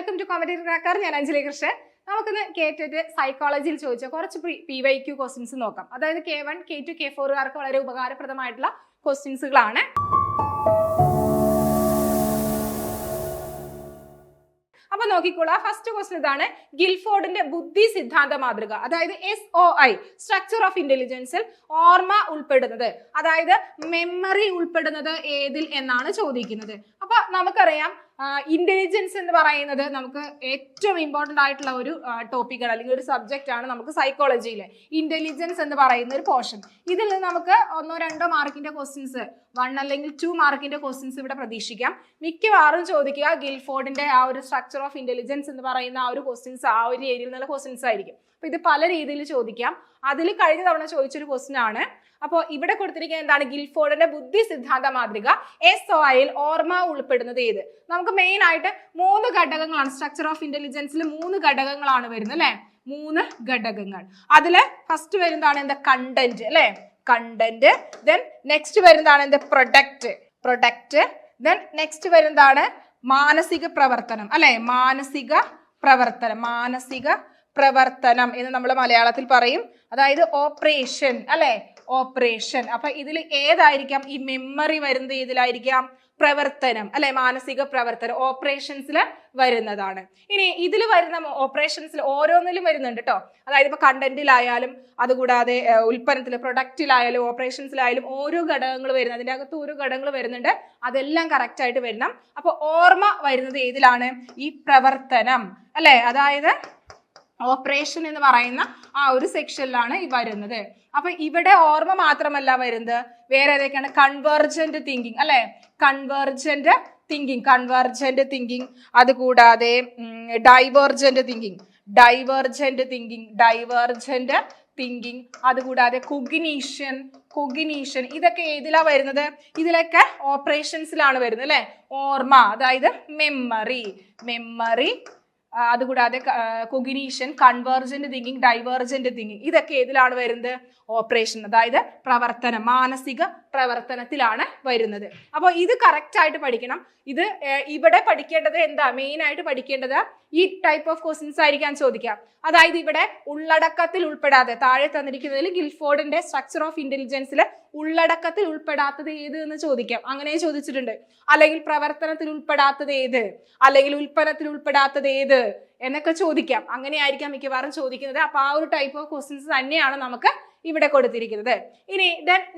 Welcome to competitive cracker. ഞാൻ അഞ്ജലി കൃഷ്ണൻ. നമുക്കിന്ന് കേട്ടിട്ട് സൈക്കോളജിയിൽ ചോദിച്ച കുറച്ച് PYQ ക്വസ്റ്റ്യൻസ് നോക്കാം. അതായത് K1, K2, K4 വളരെ ഉപകാരപ്രദമായിട്ടുള്ള ക്വസ്റ്റ്യൻസുകളാണ്. അപ്പൊ നോക്കിക്കോളാം. ഫസ്റ്റ് ക്വസ്റ്റ്യൻ ഇതാണ്. ഗിൽഫോർഡിന്റെ ബുദ്ധി സിദ്ധാന്ത മാതൃക, അതായത് SOI സ്ട്രക്ചർ ഓഫ് ഇന്റലിജൻസിൽ ഓർമ്മ ഉൾപ്പെടുന്നത്, അതായത് മെമ്മറി ഉൾപ്പെടുന്നത് ഏതിൽ എന്നാണ് ചോദിക്കുന്നത്. അപ്പൊ നമുക്കറിയാം ഇന്റലിജൻസ് എന്ന് പറയുന്നത് നമുക്ക് ഏറ്റവും ഇമ്പോർട്ടന്റ് ആയിട്ടുള്ള ഒരു ടോപ്പിക്കാണ്, അല്ലെങ്കിൽ ഒരു സബ്ജക്റ്റ് ആണ് നമുക്ക് സൈക്കോളജിയിലെ ഇന്റലിജൻസ് എന്ന് പറയുന്ന ഒരു പോർഷൻ. ഇതിൽ നിന്ന് നമുക്ക് 1-2 മാർക്കിന്റെ ക്വസ്റ്റ്യൻസ്, 1 അല്ലെങ്കിൽ 2 മാർക്കിന്റെ ക്വസ്റ്റ്യൻസ് ഇവിടെ പ്രതീക്ഷിക്കാം. മിക്കവാറും ചോദിക്കുക ഗിൽഫോർഡിന്റെ ആ ഒരു സ്ട്രക്ചർ ഓഫ് ഇന്റലിജൻസ് എന്ന് പറയുന്ന ആ ഒരു ക്വസ്റ്റ്യൻസ്, ആ ഒരു ഏരിയയിൽ നിന്നുള്ള ക്വസ്റ്റ്യൻസ് ആയിരിക്കും. അപ്പൊ ഇത് പല രീതിയിൽ ചോദിക്കാം. അതിൽ കഴിഞ്ഞ തവണ ചോദിച്ചൊരു ക്വസ്റ്റ്യൻ ആണ്. അപ്പോൾ ഇവിടെ കൊടുത്തിരിക്കുന്നത് എന്താണ്? ഗിൽഫോർഡിന്റെ ബുദ്ധി സിദ്ധാന്ത മാതൃക SOIയിൽ ഓർമ്മ ഉൾപ്പെടുന്നത് ഏത്? നമുക്ക് മെയിൻ ആയിട്ട് 3 ഘടകങ്ങളാണ് സ്ട്രക്ചർ ഓഫ് ഇന്റലിജൻസിൽ. 3 ഘടകങ്ങളാണ് വരുന്നത് അല്ലെ? 3 ഘടകങ്ങൾ. അതില് ഫസ്റ്റ് വരുന്നതാണ് എന്താ? കണ്ടന്റ് അല്ലെ? കണ്ടന്റ്. ദെൻ നെക്സ്റ്റ് വരുന്നതാണ് എന്താ? പ്രൊഡക്റ്റ്. ദെൻ നെക്സ്റ്റ് വരുന്നതാണ് മാനസിക പ്രവർത്തനം അല്ലെ? മാനസിക പ്രവർത്തനം എന്ന് നമ്മൾ മലയാളത്തിൽ പറയും. അതായത് ഓപ്പറേഷൻ അല്ലെ? ഓപ്പറേഷൻ. അപ്പൊ ഇതിൽ ഏതായിരിക്കാം? ഈ മെമ്മറി വരുന്നത് ഏതിലായിരിക്കാം? പ്രവർത്തനം അല്ലെ? മാനസിക പ്രവർത്തനം ഓപ്പറേഷൻസിൽ വരുന്നതാണ്. ഇനി ഇതിൽ വരുന്ന ഓപ്പറേഷൻസിൽ ഓരോന്നിലും വരുന്നുണ്ട് കേട്ടോ. അതായത് ഇപ്പൊ കണ്ടന്റിലായാലും, അതുകൂടാതെ ഉൽപ്പന്നത്തിൽ, പ്രൊഡക്റ്റിലായാലും, ഓപ്പറേഷൻസിലായാലും ഓരോ ഘടകങ്ങൾ വരുന്നത്, അതിൻ്റെ അകത്ത് ഓരോ ഘടകങ്ങൾ വരുന്നുണ്ട്. അതെല്ലാം കറക്റ്റ് ആയിട്ട് വരണം. അപ്പൊ ഓർമ്മ വരുന്നത് ഏതിലാണ്? ഈ പ്രവർത്തനം അല്ലെ? അതായത് ഓപ്പറേഷൻ എന്ന് പറയുന്ന ആ ഒരു സെക്ഷനിലാണ് ഈ വരുന്നത്. അപ്പൊ ഇവിടെ ഓർമ്മ മാത്രമല്ല വരുന്നത്, വേറെ ഏതൊക്കെയാണ്? കൺവേർജന്റ് തിങ്കിങ് അല്ലെ? കൺവേർജന്റ് തിങ്കിങ്, അതുകൂടാതെ ഡൈവേർജന്റ് തിങ്കിങ്, അതുകൂടാതെ കൊഗ്നിഷൻ. ഇതൊക്കെ ഏതിലാ വരുന്നത്? ഇതിലൊക്കെ ഓപ്പറേഷൻസിലാണ് വരുന്നത് അല്ലെ? ഓർമ്മ, അതായത് മെമ്മറി, അതുകൂടാതെ cognition, convergent thinking, divergent thinking, ഇതൊക്കെ ഏതിലാണ് വരുന്നത്? ഓപ്പറേഷൻ, അതായത് പ്രവർത്തനം, മാനസിക പ്രവർത്തനത്തിലാണ് വരുന്നത്. അപ്പോൾ ഇത് കറക്റ്റ് ആയിട്ട് പഠിക്കണം. ഇത് ഇവിടെ പഠിക്കേണ്ടത് എന്താ? മെയിൻ ആയിട്ട് പഠിക്കേണ്ടത് ഈ ടൈപ്പ് ഓഫ് ക്വസ്റ്റ്യൻസ് ആയിരിക്കാൻ ചോദിക്കാം. അതായത് ഇവിടെ ഉള്ളടക്കത്തിൽ ഉൾപ്പെടാതെ, താഴെ തന്നിരിക്കുന്നതിൽ ഗിൽഫോർഡിന്റെ സ്ട്രക്ചർ ഓഫ് ഇന്റലിജൻസിൽ ഉള്ളടക്കത്തിൽ ഉൾപ്പെടാത്തത് ഏത് എന്ന് ചോദിക്കാം. അങ്ങനെ ചോദിച്ചിട്ടുണ്ട്. അല്ലെങ്കിൽ പ്രവർത്തനത്തിൽ ഉൾപ്പെടാത്തത് ഏത്, അല്ലെങ്കിൽ ഉൽപ്പന്നത്തിൽ ഉൾപ്പെടാത്തത് ഏത് എന്നൊക്കെ ചോദിക്കാം. അങ്ങനെയായിരിക്കാം മിക്കവാറും ചോദിക്കുന്നത്. അപ്പൊ ആ ഒരു ടൈപ്പ് ഓഫ് ക്വസ്റ്റ്യൻസ് തന്നെയാണ് നമുക്ക് ഇവിടെ കൊടുത്തിരിക്കുന്നത്. ഇനി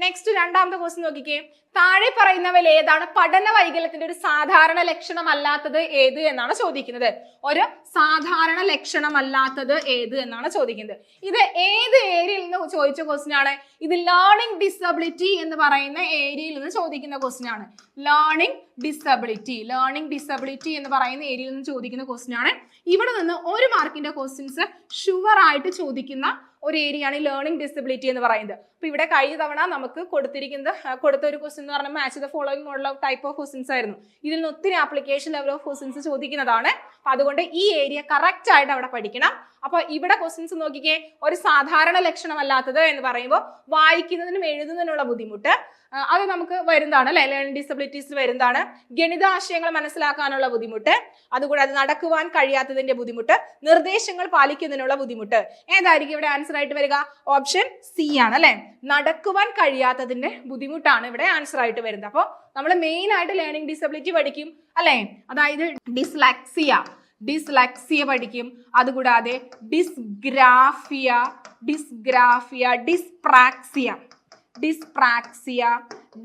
നെക്സ്റ്റ് രണ്ടാമത്തെ ക്വസ്റ്റ്യൻ നോക്കിക്കേ. താഴെ പറയുന്നവയിൽ ഏതാണ് പഠന വൈകല്യത്തിന്റെ ഒരു സാധാരണ ലക്ഷണമല്ലാത്തത് ഏത് എന്നാണ് ചോദിക്കുന്നത്. ഒരു സാധാരണ ലക്ഷണമല്ലാത്തത് ഏത് എന്നാണ് ചോദിക്കുന്നത്. ഇത് ഏത് ഏരിയയിൽ നിന്ന് ചോദിച്ച ക്വസ്റ്റ്യൻ ആണ്? ഇത് ലേണിംഗ് ഡിസബിലിറ്റി എന്ന് പറയുന്ന ഏരിയയിൽ നിന്ന് ചോദിക്കുന്ന ക്വസ്റ്റ്യൻ ആണ്. ലേണിംഗ് ഡിസബിലിറ്റി എന്ന് പറയുന്ന ഏരിയയിൽ നിന്ന് ചോദിക്കുന്ന ക്വസ്റ്റ്യൻ ആണ്. ഇവിടെ നിന്ന് 1 മാർക്കിന്റെ ക്വസ്റ്റ്യൻസ് ഷുവർ ആയിട്ട് ചോദിക്കുന്ന ഒരു ഏരിയ ആണ് ലേണിംഗ് ഡിസബിലിറ്റി എന്ന് പറയുന്നത്. അപ്പൊ ഇവിടെ കഴിഞ്ഞ തവണ നമുക്ക് കൊടുത്ത ഒരു ക്വസ്റ്റ്യൻ എന്ന് പറഞ്ഞാൽ match the following model of type of questions ആയിരുന്നു. ഇതിൽ നിന്ന് ഒത്തിരി ആപ്ലിക്കേഷൻ ലെവൽ ഓഫ് ക്വസ്റ്റ്യൻസ് ചോദിക്കുന്നതാണ്. അപ്പൊ അതുകൊണ്ട് ഈ ഏരിയ കറക്റ്റ് ആയിട്ട് അവിടെ പഠിക്കണം. അപ്പൊ ഇവിടെ ക്വസ്റ്റ്യൻസ് നോക്കിക്കേ. ഒരു സാധാരണ ലക്ഷണമല്ലാത്തത് എന്ന് പറയുമ്പോൾ വായിക്കുന്നതിനും എഴുതുന്നതിനുള്ള ബുദ്ധിമുട്ട്, അത് നമുക്ക് വരുന്നതാണ് അല്ലെ? ലേണിംഗ് ഡിസബിലിറ്റീസ് വരുന്നതാണ്. ഗണിതാശയങ്ങൾ മനസ്സിലാക്കാനുള്ള ബുദ്ധിമുട്ട്, അതുകൂടാതെ നടക്കുവാൻ കഴിയാത്തതിന്റെ ബുദ്ധിമുട്ട്, നിർദ്ദേശങ്ങൾ പാലിക്കുന്നതിനുള്ള ബുദ്ധിമുട്ട്. ഏതായിരിക്കും ഇവിടെ ആൻസർ ആയിട്ട് വരിക? ഓപ്ഷൻ സി ആണ് അല്ലെ? നടക്കുവാൻ കഴിയാത്തതിന്റെ ബുദ്ധിമുട്ടാണ് ഇവിടെ ആൻസർ ആയിട്ട് വരുന്നത്. അപ്പോൾ നമ്മൾ മെയിൻ ആയിട്ട് ലേണിംഗ് ഡിസബിലിറ്റി പഠിക്കും അല്ലെ? അതായത് ഡിസ്ലെക്സിയ പഠിക്കും, അതുകൂടാതെ ഡിസ്പ്രാക്സിയ,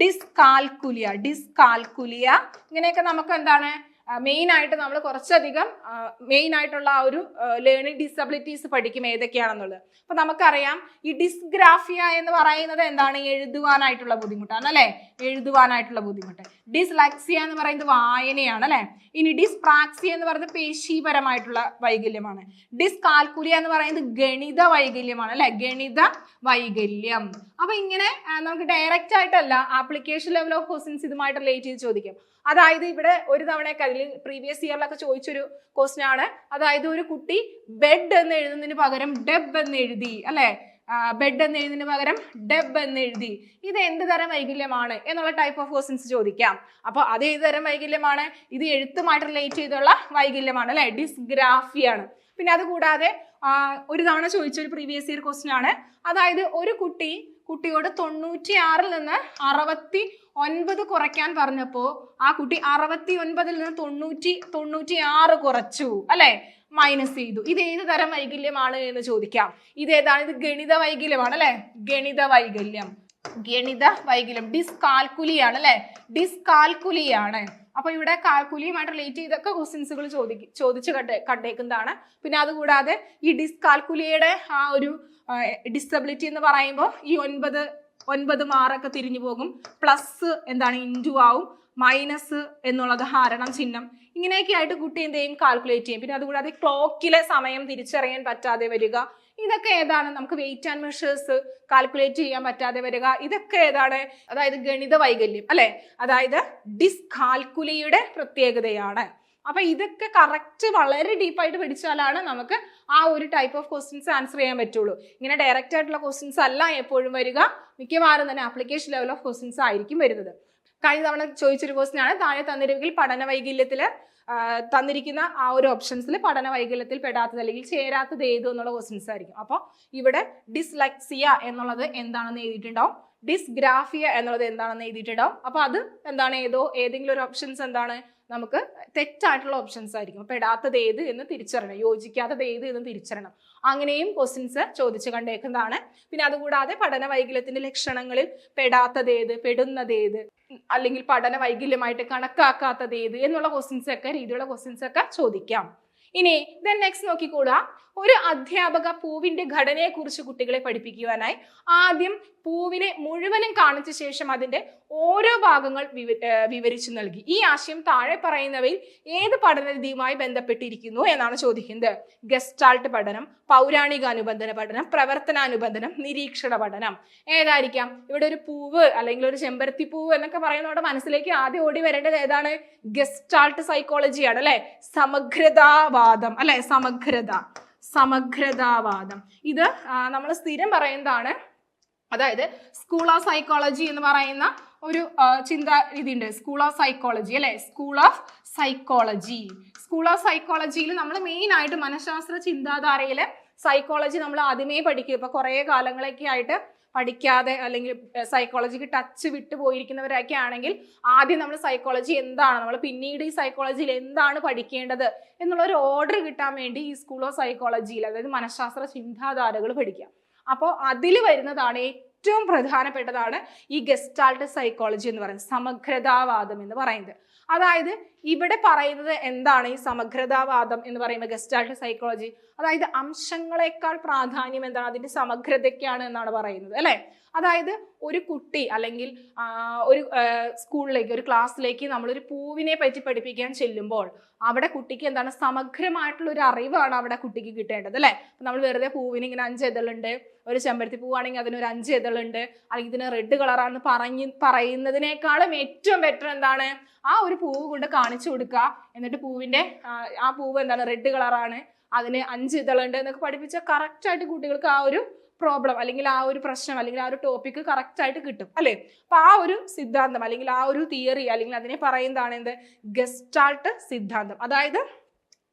ഡിസ്കാൽക്കുലിയ, ഇങ്ങനെയൊക്കെ നമുക്ക് എന്താണ് മെയിൻ ആയിട്ട് നമ്മൾ കുറച്ചധികം മെയിൻ ആയിട്ടുള്ള ആ ഒരു ലേണിംഗ് ഡിസബിലിറ്റീസ് പഠിക്കും ഏതൊക്കെയാണെന്നുള്ളത്. അപ്പൊ നമുക്കറിയാം ഈ ഡിസ്ഗ്രാഫിയ എന്ന് പറയുന്നത് എന്താണ്? എഴുതുവാനായിട്ടുള്ള ബുദ്ധിമുട്ടാണ് അല്ലെ? എഴുതുവാനായിട്ടുള്ള ബുദ്ധിമുട്ട്. ഡിസ്ലെക്സിയ എന്ന് പറയുന്നത് വായനയാണ് അല്ലെ? ഇനി ഡിസ്പ്രാക്സിയ എന്ന് പറയുന്നത് പേശീപരമായിട്ടുള്ള വൈകല്യമാണ്. ഡിസ്കാൽക്കുലിയ എന്ന് പറയുന്നത് ഗണിത വൈകല്യമാണ് അല്ലെ? ഗണിത വൈകല്യം. അപ്പൊ ഇങ്ങനെ നമുക്ക് ഡയറക്റ്റ് ആയിട്ടല്ല, ആപ്ലിക്കേഷൻ ലെവൽ ഓഫ് ക്വസ്റ്റ്യൻസ് ഇതുമായിട്ട് റിലേറ്റ് ചെയ്ത് ചോദിക്കും. അതായത് ഇവിടെ ഒരു തവണയൊക്കെ അതിൽ പ്രീവിയസ് ഇയറിലൊക്കെ ചോദിച്ചൊരു ക്വസ്റ്റ്യൻ ആണ്. അതായത് ഒരു കുട്ടി ബെഡ് എന്ന് എഴുതുന്നതിന് പകരം ഡെബ് എന്ന് എഴുതി അല്ലെ? ബെഡ് എന്ന് എഴുതുന്നതിന് പകരം ഡെബ് എന്ന് എഴുതി. ഇത് എന്ത് തരം വൈകല്യമാണ് എന്നുള്ള ടൈപ്പ് ഓഫ് ക്വസ്റ്റ്യൻസ് ചോദിക്കാം. അപ്പോൾ അത് ഏത് തരം വൈകല്യമാണ്? ഇത് എഴുത്തുമായിട്ട് റിലേറ്റ് ചെയ്തുള്ള വൈകല്യമാണ് അല്ലെ, ഡിസ്ഗ്രാഫിയാണ്. പിന്നെ അതുകൂടാതെ ഒരു തവണ ചോദിച്ച ഒരു പ്രീവിയസ് ഇയർ ക്വസ്റ്റ്യൻ ആണ്. അതായത് ഒരു കുട്ടിയോട് 96 നിന്ന് 69 കുറയ്ക്കാൻ പറഞ്ഞപ്പോ ആ കുട്ടി 69 നിന്ന് 96 കുറച്ചു അല്ലെ, മൈനസ് ചെയ്തു. ഇത് ഏത് തരം വൈകല്യമാണ് എന്ന് ചോദിക്കാം. ഇതേതാണ്? ഇത് ഗണിത വൈകല്യമാണ് അല്ലെ, ഗണിത വൈകല്യം. ഡിസ്കാൽക്കുലിയാണ് അല്ലെ, ഡിസ്കാൽക്കുലിയാണ്. അപ്പൊ ഇവിടെ കാൽക്കുലിയുമായിട്ട് റിലേറ്റ് ചെയ്തൊക്കെ ക്വസ്റ്റ്യൻസുകൾ ചോദിച്ചു കണ്ടേക്കുന്നതാണ്. പിന്നെ അതുകൂടാതെ ഈ ഡിസ്കാൽക്കുലിയുടെ ആ ഒരു ഡിസബിലിറ്റി എന്ന് പറയുമ്പോൾ ഈ 9 മാർക്കൊക്കെ തിരിഞ്ഞു പോകും. പ്ലസ് എന്താണ് ഇൻറ്റു ആവും, മൈനസ് എന്നുള്ളത് ഹരണം ചിഹ്നം. ഇങ്ങനെയൊക്കെ ആയിട്ട് കുട്ടി എന്ത് ചെയ്യും? കാൽക്കുലേറ്റ് ചെയ്യും. പിന്നെ അതുകൂടാതെ ക്ലോക്കിലെ സമയം തിരിച്ചറിയാൻ പറ്റാതെ വരിക. ഇതൊക്കെ ഏതാണ്? നമുക്ക് വെയിറ്റ് ആൻഡ് മെഷേഴ്സ് കാൽക്കുലേറ്റ് ചെയ്യാൻ പറ്റാതെ വരിക. ഇതൊക്കെ ഏതാണ്? അതായത് ഗണിത വൈകല്യം അല്ലെ, അതായത് ഡിസ്കാൽക്കുലിയുടെ പ്രത്യേകതയാണ്. അപ്പൊ ഇതൊക്കെ കറക്റ്റ് വളരെ ഡീപ്പായിട്ട് പഠിച്ചാലാണ് നമുക്ക് ആ ഒരു ടൈപ്പ് ഓഫ് ക്വസ്റ്റ്യൻസ് ആൻസർ ചെയ്യാൻ പറ്റുള്ളൂ. ഇങ്ങനെ ഡയറക്റ്റ് ആയിട്ടുള്ള ക്വസ്റ്റ്യൻസ് അല്ല എപ്പോഴും വരിക, മിക്കവാറും തന്നെ ആപ്ലിക്കേഷൻ ലെവൽ ഓഫ് ക്വസ്റ്റ്യൻസ് ആയിരിക്കും വരുന്നത്. കഴിഞ്ഞ തവണ ചോദിച്ചൊരു ക്വസ്റ്റ്യൻ ആണ്, താഴെ തന്നിരിക്കുന്ന പഠന വൈകല്യത്തില് തന്നിരിക്കുന്ന ആ ഒരു ഓപ്ഷൻസിൽ പഠന വൈകല്യത്തിൽ പെടാത്തത് അല്ലെങ്കിൽ ചേരാത്തത് ഏത് എന്നുള്ള ക്വസ്റ്റ്യൻസ് ആയിരിക്കും. അപ്പോൾ ഇവിടെ ഡിസ്ലെക്സിയ എന്നുള്ളത് എന്താണെന്ന് എഴുതിയിട്ടുണ്ടാവും, ഡിസ്ഗ്രാഫിയ എന്നുള്ളത് എന്താണെന്ന് എഴുതിയിട്ടുണ്ടാവും. അപ്പൊ അത് എന്താണ്? ഏതെങ്കിലും ഒരു ഓപ്ഷൻസ് എന്താണ്? നമുക്ക് തെറ്റായിട്ടുള്ള ഓപ്ഷൻസ് ആയിരിക്കും. പെടാത്തത് ഏത് എന്ന് തിരിച്ചറിയണം, യോജിക്കാത്തത് ഏത് എന്ന് തിരിച്ചറിയണം. അങ്ങനെയും ക്വസ്റ്റ്യൻസ് ചോദിച്ചു കണ്ടേക്കുന്നതാണ്. പിന്നെ അതുകൂടാതെ പഠന വൈകല്യത്തിന്റെ ലക്ഷണങ്ങളിൽ പെടാത്തത് ഏത്, പെടുന്നത് ഏത്, അല്ലെങ്കിൽ പഠന വൈകല്യമായിട്ട് കണക്കാക്കാത്തത് ഏത് എന്നുള്ള ക്വസ്റ്റ്യൻസ് ഒക്കെ രീതിയിലുള്ള ക്വസ്റ്റ്യൻസ് ഒക്കെ ചോദിക്കാം. ഇനി നെക്സ്റ്റ് നോക്കിക്കൂടാ, ഒരു അധ്യാപക പൂവിന്റെ ഘടനയെ കുറിച്ച് കുട്ടികളെ പഠിപ്പിക്കുവാനായി ആദ്യം പൂവിനെ മുഴുവനും കാണിച്ച ശേഷം അതിന്റെ ഓരോ ഭാഗങ്ങൾ വിവരിച്ചു നൽകി. ഈ ആശയം താഴെ പറയുന്നവയിൽ ഏത് പഠനരീതിയുമായി ബന്ധപ്പെട്ടിരിക്കുന്നു എന്നാണ് ചോദിക്കുന്നത്. ഗസ്റ്റാൾട്ട് പഠനം, പൗരാണിക അനുബന്ധന പഠനം, പ്രവർത്തനാനുബന്ധനം, നിരീക്ഷണ പഠനം. ഏതായിരിക്കാം? ഇവിടെ ഒരു പൂവ് അല്ലെങ്കിൽ ഒരു ചെമ്പരത്തി പൂവ് എന്നൊക്കെ പറയുന്നതോടെ മനസ്സിലേക്ക് ആദ്യം ഓടി വരേണ്ടത് ഏതാണ്? ഗസ്റ്റാൾട്ട് സൈക്കോളജിയാണ് അല്ലെ, സമഗ്രതാവാദം അല്ലെ, സമഗ്രതാവാദം. ഇത് നമ്മൾ സ്ഥിരം പറയുന്നതാണ്. അതായത് സ്കൂൾ ഓഫ് സൈക്കോളജി എന്ന് പറയുന്ന ഒരു ചിന്താ രീതി ഉണ്ട്, സ്കൂൾ ഓഫ് സൈക്കോളജി അല്ലെ, സ്കൂൾ ഓഫ് സൈക്കോളജിയിൽ നമ്മൾ മെയിൻ ആയിട്ട് മനഃശാസ്ത്ര ചിന്താധാരയിലെ സൈക്കോളജി നമ്മൾ ആദ്യമേ പഠിക്കും. ഇപ്പൊ കുറെ കാലങ്ങളൊക്കെ ആയിട്ട് പഠിക്കാതെ അല്ലെങ്കിൽ സൈക്കോളജിക്ക് ടച്ച് വിട്ടു പോയിരിക്കുന്നവരൊക്കെ ആണെങ്കിൽ ആദ്യം നമ്മൾ സൈക്കോളജി എന്താണ്, നമ്മൾ പിന്നീട് ഈ സൈക്കോളജിയിൽ എന്താണ് പഠിക്കേണ്ടത് എന്നുള്ള ഒരു ഓർഡർ കിട്ടാൻ വേണ്ടി ഈ സ്കൂൾ ഓഫ് സൈക്കോളജിയിൽ, അതായത് മനഃശാസ്ത്ര ചിന്താധാരകൾ പഠിക്കാം. അപ്പോൾ അതിൽ വരുന്നതാണ് ഏറ്റവും പ്രധാനപ്പെട്ടതാണ് ഈ ഗസ്റ്റാൾട്ട് സൈക്കോളജി എന്ന് പറയുന്നത്, സമഗ്രതാവാദം എന്ന് പറയുന്നത്. അതായത് ഇവിടെ പറയുന്നത് എന്താണ് ഈ സമഗ്രതാവാദം എന്ന് പറയുമ്പോൾ ഗസ്റ്റാൾട്ട് സൈക്കോളജി, അതായത് അംശങ്ങളെക്കാൾ പ്രാധാന്യം എന്താണ്? അതിന്റെ സമഗ്രതയ്ക്കാണ് എന്നാണ് പറയുന്നത് അല്ലെ. അതായത് ഒരു കുട്ടി അല്ലെങ്കിൽ ഒരു സ്കൂളിലേക്ക്, ഒരു ക്ലാസ്സിലേക്ക് നമ്മളൊരു പൂവിനെ പറ്റി പഠിപ്പിക്കാൻ ചെല്ലുമ്പോൾ അവിടെ കുട്ടിക്ക് എന്താണ്? സമഗ്രമായിട്ടുള്ള ഒരു അറിവാണ് അവിടെ കുട്ടിക്ക് കിട്ടേണ്ടത് അല്ലെ. നമ്മൾ വെറുതെ പൂവിന് ഇങ്ങനെ 5 ഇതളുണ്ട്, ഒരു ചെമ്പരത്തി പൂവാണെങ്കിൽ അതിനൊരു 5 ഇതളുണ്ട്, അല്ലെങ്കിൽ ഇതിന് റെഡ് കളറാണെന്ന് പറയുന്നതിനേക്കാളും ഏറ്റവും ബെറ്റർ എന്താണ്? ആ ഒരു പൂവ് കൊണ്ട് കാണിച്ചു കൊടുക്കുക. എന്നിട്ട് പൂവിന്റെ ആ പൂവ് എന്താണ്? റെഡ് കളറാണ്, അതിന് 5 ഇതളുണ്ട് എന്നൊക്കെ പഠിപ്പിച്ചാൽ കറക്റ്റ് ആയിട്ട് കുട്ടികൾക്ക് ആ ഒരു പ്രോബ്ലം അല്ലെങ്കിൽ ആ ഒരു പ്രശ്നം അല്ലെങ്കിൽ ആ ഒരു ടോപ്പിക്ക് കറക്റ്റ് ആയിട്ട് കിട്ടും അല്ലെ. അപ്പൊ ആ ഒരു സിദ്ധാന്തം അല്ലെങ്കിൽ ആ ഒരു തിയറി അല്ലെങ്കിൽ അതിനെ പറയുന്നതാണ് എന്ത്? ഗസ്റ്റാൾട്ട് സിദ്ധാന്തം. അതായത്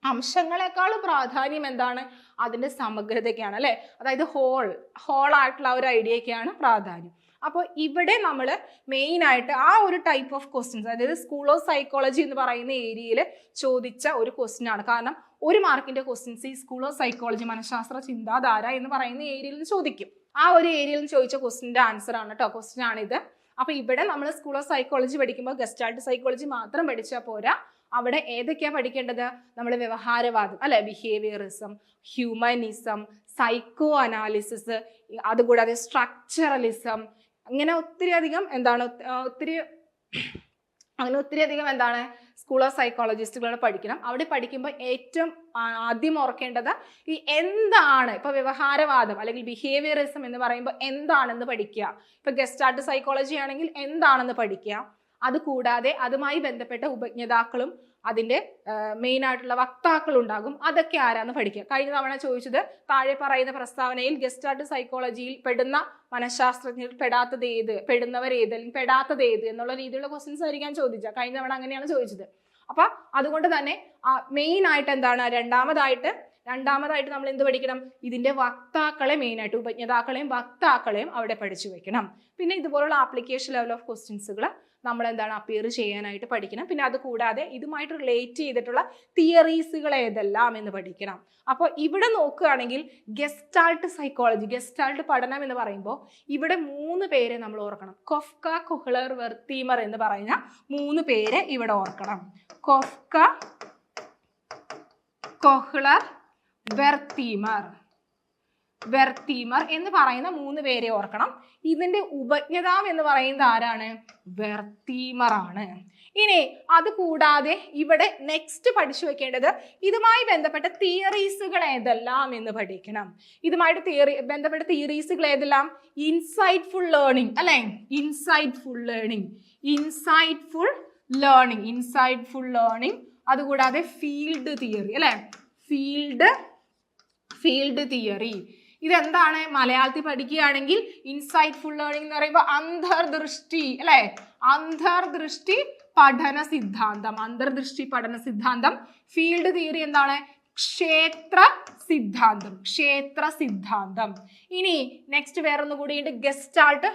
അംശങ്ങളെക്കാളും പ്രാധാന്യം എന്താണ്? അതിന്റെ സമഗ്രതയ്ക്കാണ് അല്ലെ. അതായത് ഹോൾ ആയിട്ടുള്ള ഒരു ഐഡിയക്കാണ് പ്രാധാന്യം. അപ്പോൾ ഇവിടെ നമ്മൾ മെയിൻ ആയിട്ട് ആ ഒരു ടൈപ്പ് ഓഫ് ക്വസ്റ്റ്യൻസ്, അതായത് സ്കൂൾ ഓഫ് സൈക്കോളജി എന്ന് പറയുന്ന ഏരിയയിൽ ചോദിച്ച ഒരു ക്വസ്റ്റ്യൻ ആണ്. കാരണം 1 മാർക്കിന്റെ ക്വസ്റ്റ്യൻസ് ഈ സ്കൂൾ ഓഫ് സൈക്കോളജി, മനഃശാസ്ത്ര ചിന്താധാര എന്ന് പറയുന്ന ഏരിയയിൽ നിന്ന് ചോദിക്കും. ആ ഒരു ഏരിയയിൽ നിന്ന് ചോദിച്ച ക്വസ്റ്റ്യന്റെ ആൻസർ ആണ് കേട്ടോ, ക്വസ്റ്റ്യൻ ആണിത്. അപ്പൊ ഇവിടെ നമ്മൾ സ്കൂൾ ഓഫ് സൈക്കോളജി പഠിക്കുമ്പോൾ ഗസ്റ്റാൾട്ട് സൈക്കോളജി മാത്രം പഠിച്ചാൽ പോരാ, അവിടെ ഏതൊക്കെയാ പഠിക്കേണ്ടത്? നമ്മൾ വ്യവഹാരവാദം അല്ലെ, ബിഹേവിയറിസം, ഹ്യൂമനിസം, സൈക്കോ അനാലിസിസ്, അതുകൂടാതെ സ്ട്രക്ചറലിസം, അങ്ങനെ ഒത്തിരി അധികം എന്താണ് സ്കൂൾ ഓഫ് സൈക്കോളജിസ്റ്റുകളെ പഠിക്കണം. അവിടെ പഠിക്കുമ്പോൾ ഏറ്റവും ആദ്യം ഓർക്കേണ്ടത് ഈ എന്താണ്, ഇപ്പൊ വ്യവഹാരവാദം അല്ലെങ്കിൽ ബിഹേവിയറിസം എന്ന് പറയുമ്പോൾ എന്താണെന്ന് പഠിക്കുക. ഇപ്പൊ ഗസ്റ്റാൾട്ട് സൈക്കോളജി ആണെങ്കിൽ എന്താണെന്ന് പഠിക്കുക. അതുകൂടാതെ അതുമായി ബന്ധപ്പെട്ട ഉപജ്ഞാതാക്കളും അതിന്റെ മെയിൻ ആയിട്ടുള്ള വക്താക്കൾ ഉണ്ടാകും. അതൊക്കെ ആരാന്ന് പഠിക്കുക. കഴിഞ്ഞ തവണ ചോദിച്ചത് താഴെ പറയുന്ന പ്രസ്താവനയിൽ ഗസ്റ്റാൾട്ട് സൈക്കോളജിയിൽ പെടുന്ന മനഃശാസ്ത്രജ്ഞർ പെടാത്തത് ഏത്, പെടുന്നവർ ഏത്, അല്ലെങ്കിൽ പെടാത്തത് ഏത് എന്നുള്ള രീതിയിലുള്ള ക്വസ്റ്റ്യൻസ് ആയിരിക്കാൻ ചോദിക്കുക. കഴിഞ്ഞ തവണ അങ്ങനെയാണ് ചോദിച്ചത്. അപ്പൊ അതുകൊണ്ട് തന്നെ മെയിൻ ആയിട്ട് എന്താണ്, രണ്ടാമതായിട്ട് നമ്മൾ എന്ത് പഠിക്കണം, ഇതിന്റെ വക്താക്കളെ മെയിൻ ആയിട്ട് ഉപജ്ഞതാക്കളെയും വക്താക്കളെയും അവിടെ പഠിച്ചു വെക്കണം. പിന്നെ ഇതുപോലുള്ള ആപ്ലിക്കേഷൻ ലെവൽ ഓഫ് ക്വസ്റ്റ്യൻസുകൾ നമ്മൾ എന്താണ് അപ്പിയർ ചെയ്യാനായിട്ട് പഠിക്കണം. പിന്നെ അത് കൂടാതെ ഇതുമായിട്ട് റിലേറ്റ് ചെയ്തിട്ടുള്ള തിയറീസുകൾ ഏതെല്ലാം എന്ന് പഠിക്കണം. അപ്പോൾ ഇവിടെ നോക്കുകയാണെങ്കിൽ ഗസ്റ്റാൾട്ട് സൈക്കോളജി, ഗസ്റ്റാൾട്ട് പഠനം എന്ന് പറയുമ്പോൾ ഇവിടെ 3 പേരെ നമ്മൾ ഓർക്കണം. കൊഫ്ക, കൊഹ്ലർ, വെർത്തീമർ എന്ന് പറയുന്ന 3 പേര് ഇവിടെ ഓർക്കണം. കൊഫ്ക, കൊഹ്ലർ, വെർത്തീമർ എന്ന് പറയുന്ന 3 പേരെ ഓർക്കണം. ഇതിന്റെ ഉപജ്ഞതാവ് എന്ന് പറയുന്നത് ആരാണ്? വെർത്തീമർ ആണ്. ഇനി അത് കൂടാതെ ഇവിടെ നെക്സ്റ്റ് പഠിച്ചു വെക്കേണ്ടത് ഇതുമായി ബന്ധപ്പെട്ട തിയറീസുകൾ ഏതെല്ലാം എന്ന് പഠിക്കണം. ഇതുമായിട്ട് ബന്ധപ്പെട്ട തിയറീസുകൾ ഏതെല്ലാം? ഇൻസൈറ്റ്ഫുൾ ലേണിംഗ് അല്ലെ, ഇൻസൈറ്റ്ഫുൾ ലേണിംഗ്, അതുകൂടാതെ ഫീൽഡ് തിയറി അല്ലെ, ഫീൽഡ് തിയറി. ഇതെന്താണ് മലയാളത്തിൽ പഠിക്കുകയാണെങ്കിൽ ഇൻസൈറ്റ്ഫുൾ ലേണിംഗ് എന്ന് പറയുമ്പോൾ അന്തർദൃഷ്ടി അല്ലെ, അന്തർദൃഷ്ടി പഠന സിദ്ധാന്തം. ഫീൽഡ് തിയറി എന്താണ്? ക്ഷേത്ര സിദ്ധാന്തം. ഇനി നെക്സ്റ്റ് വേറൊന്നു കൂടിയുണ്ട്, ഗസ്റ്റാൾട്ട്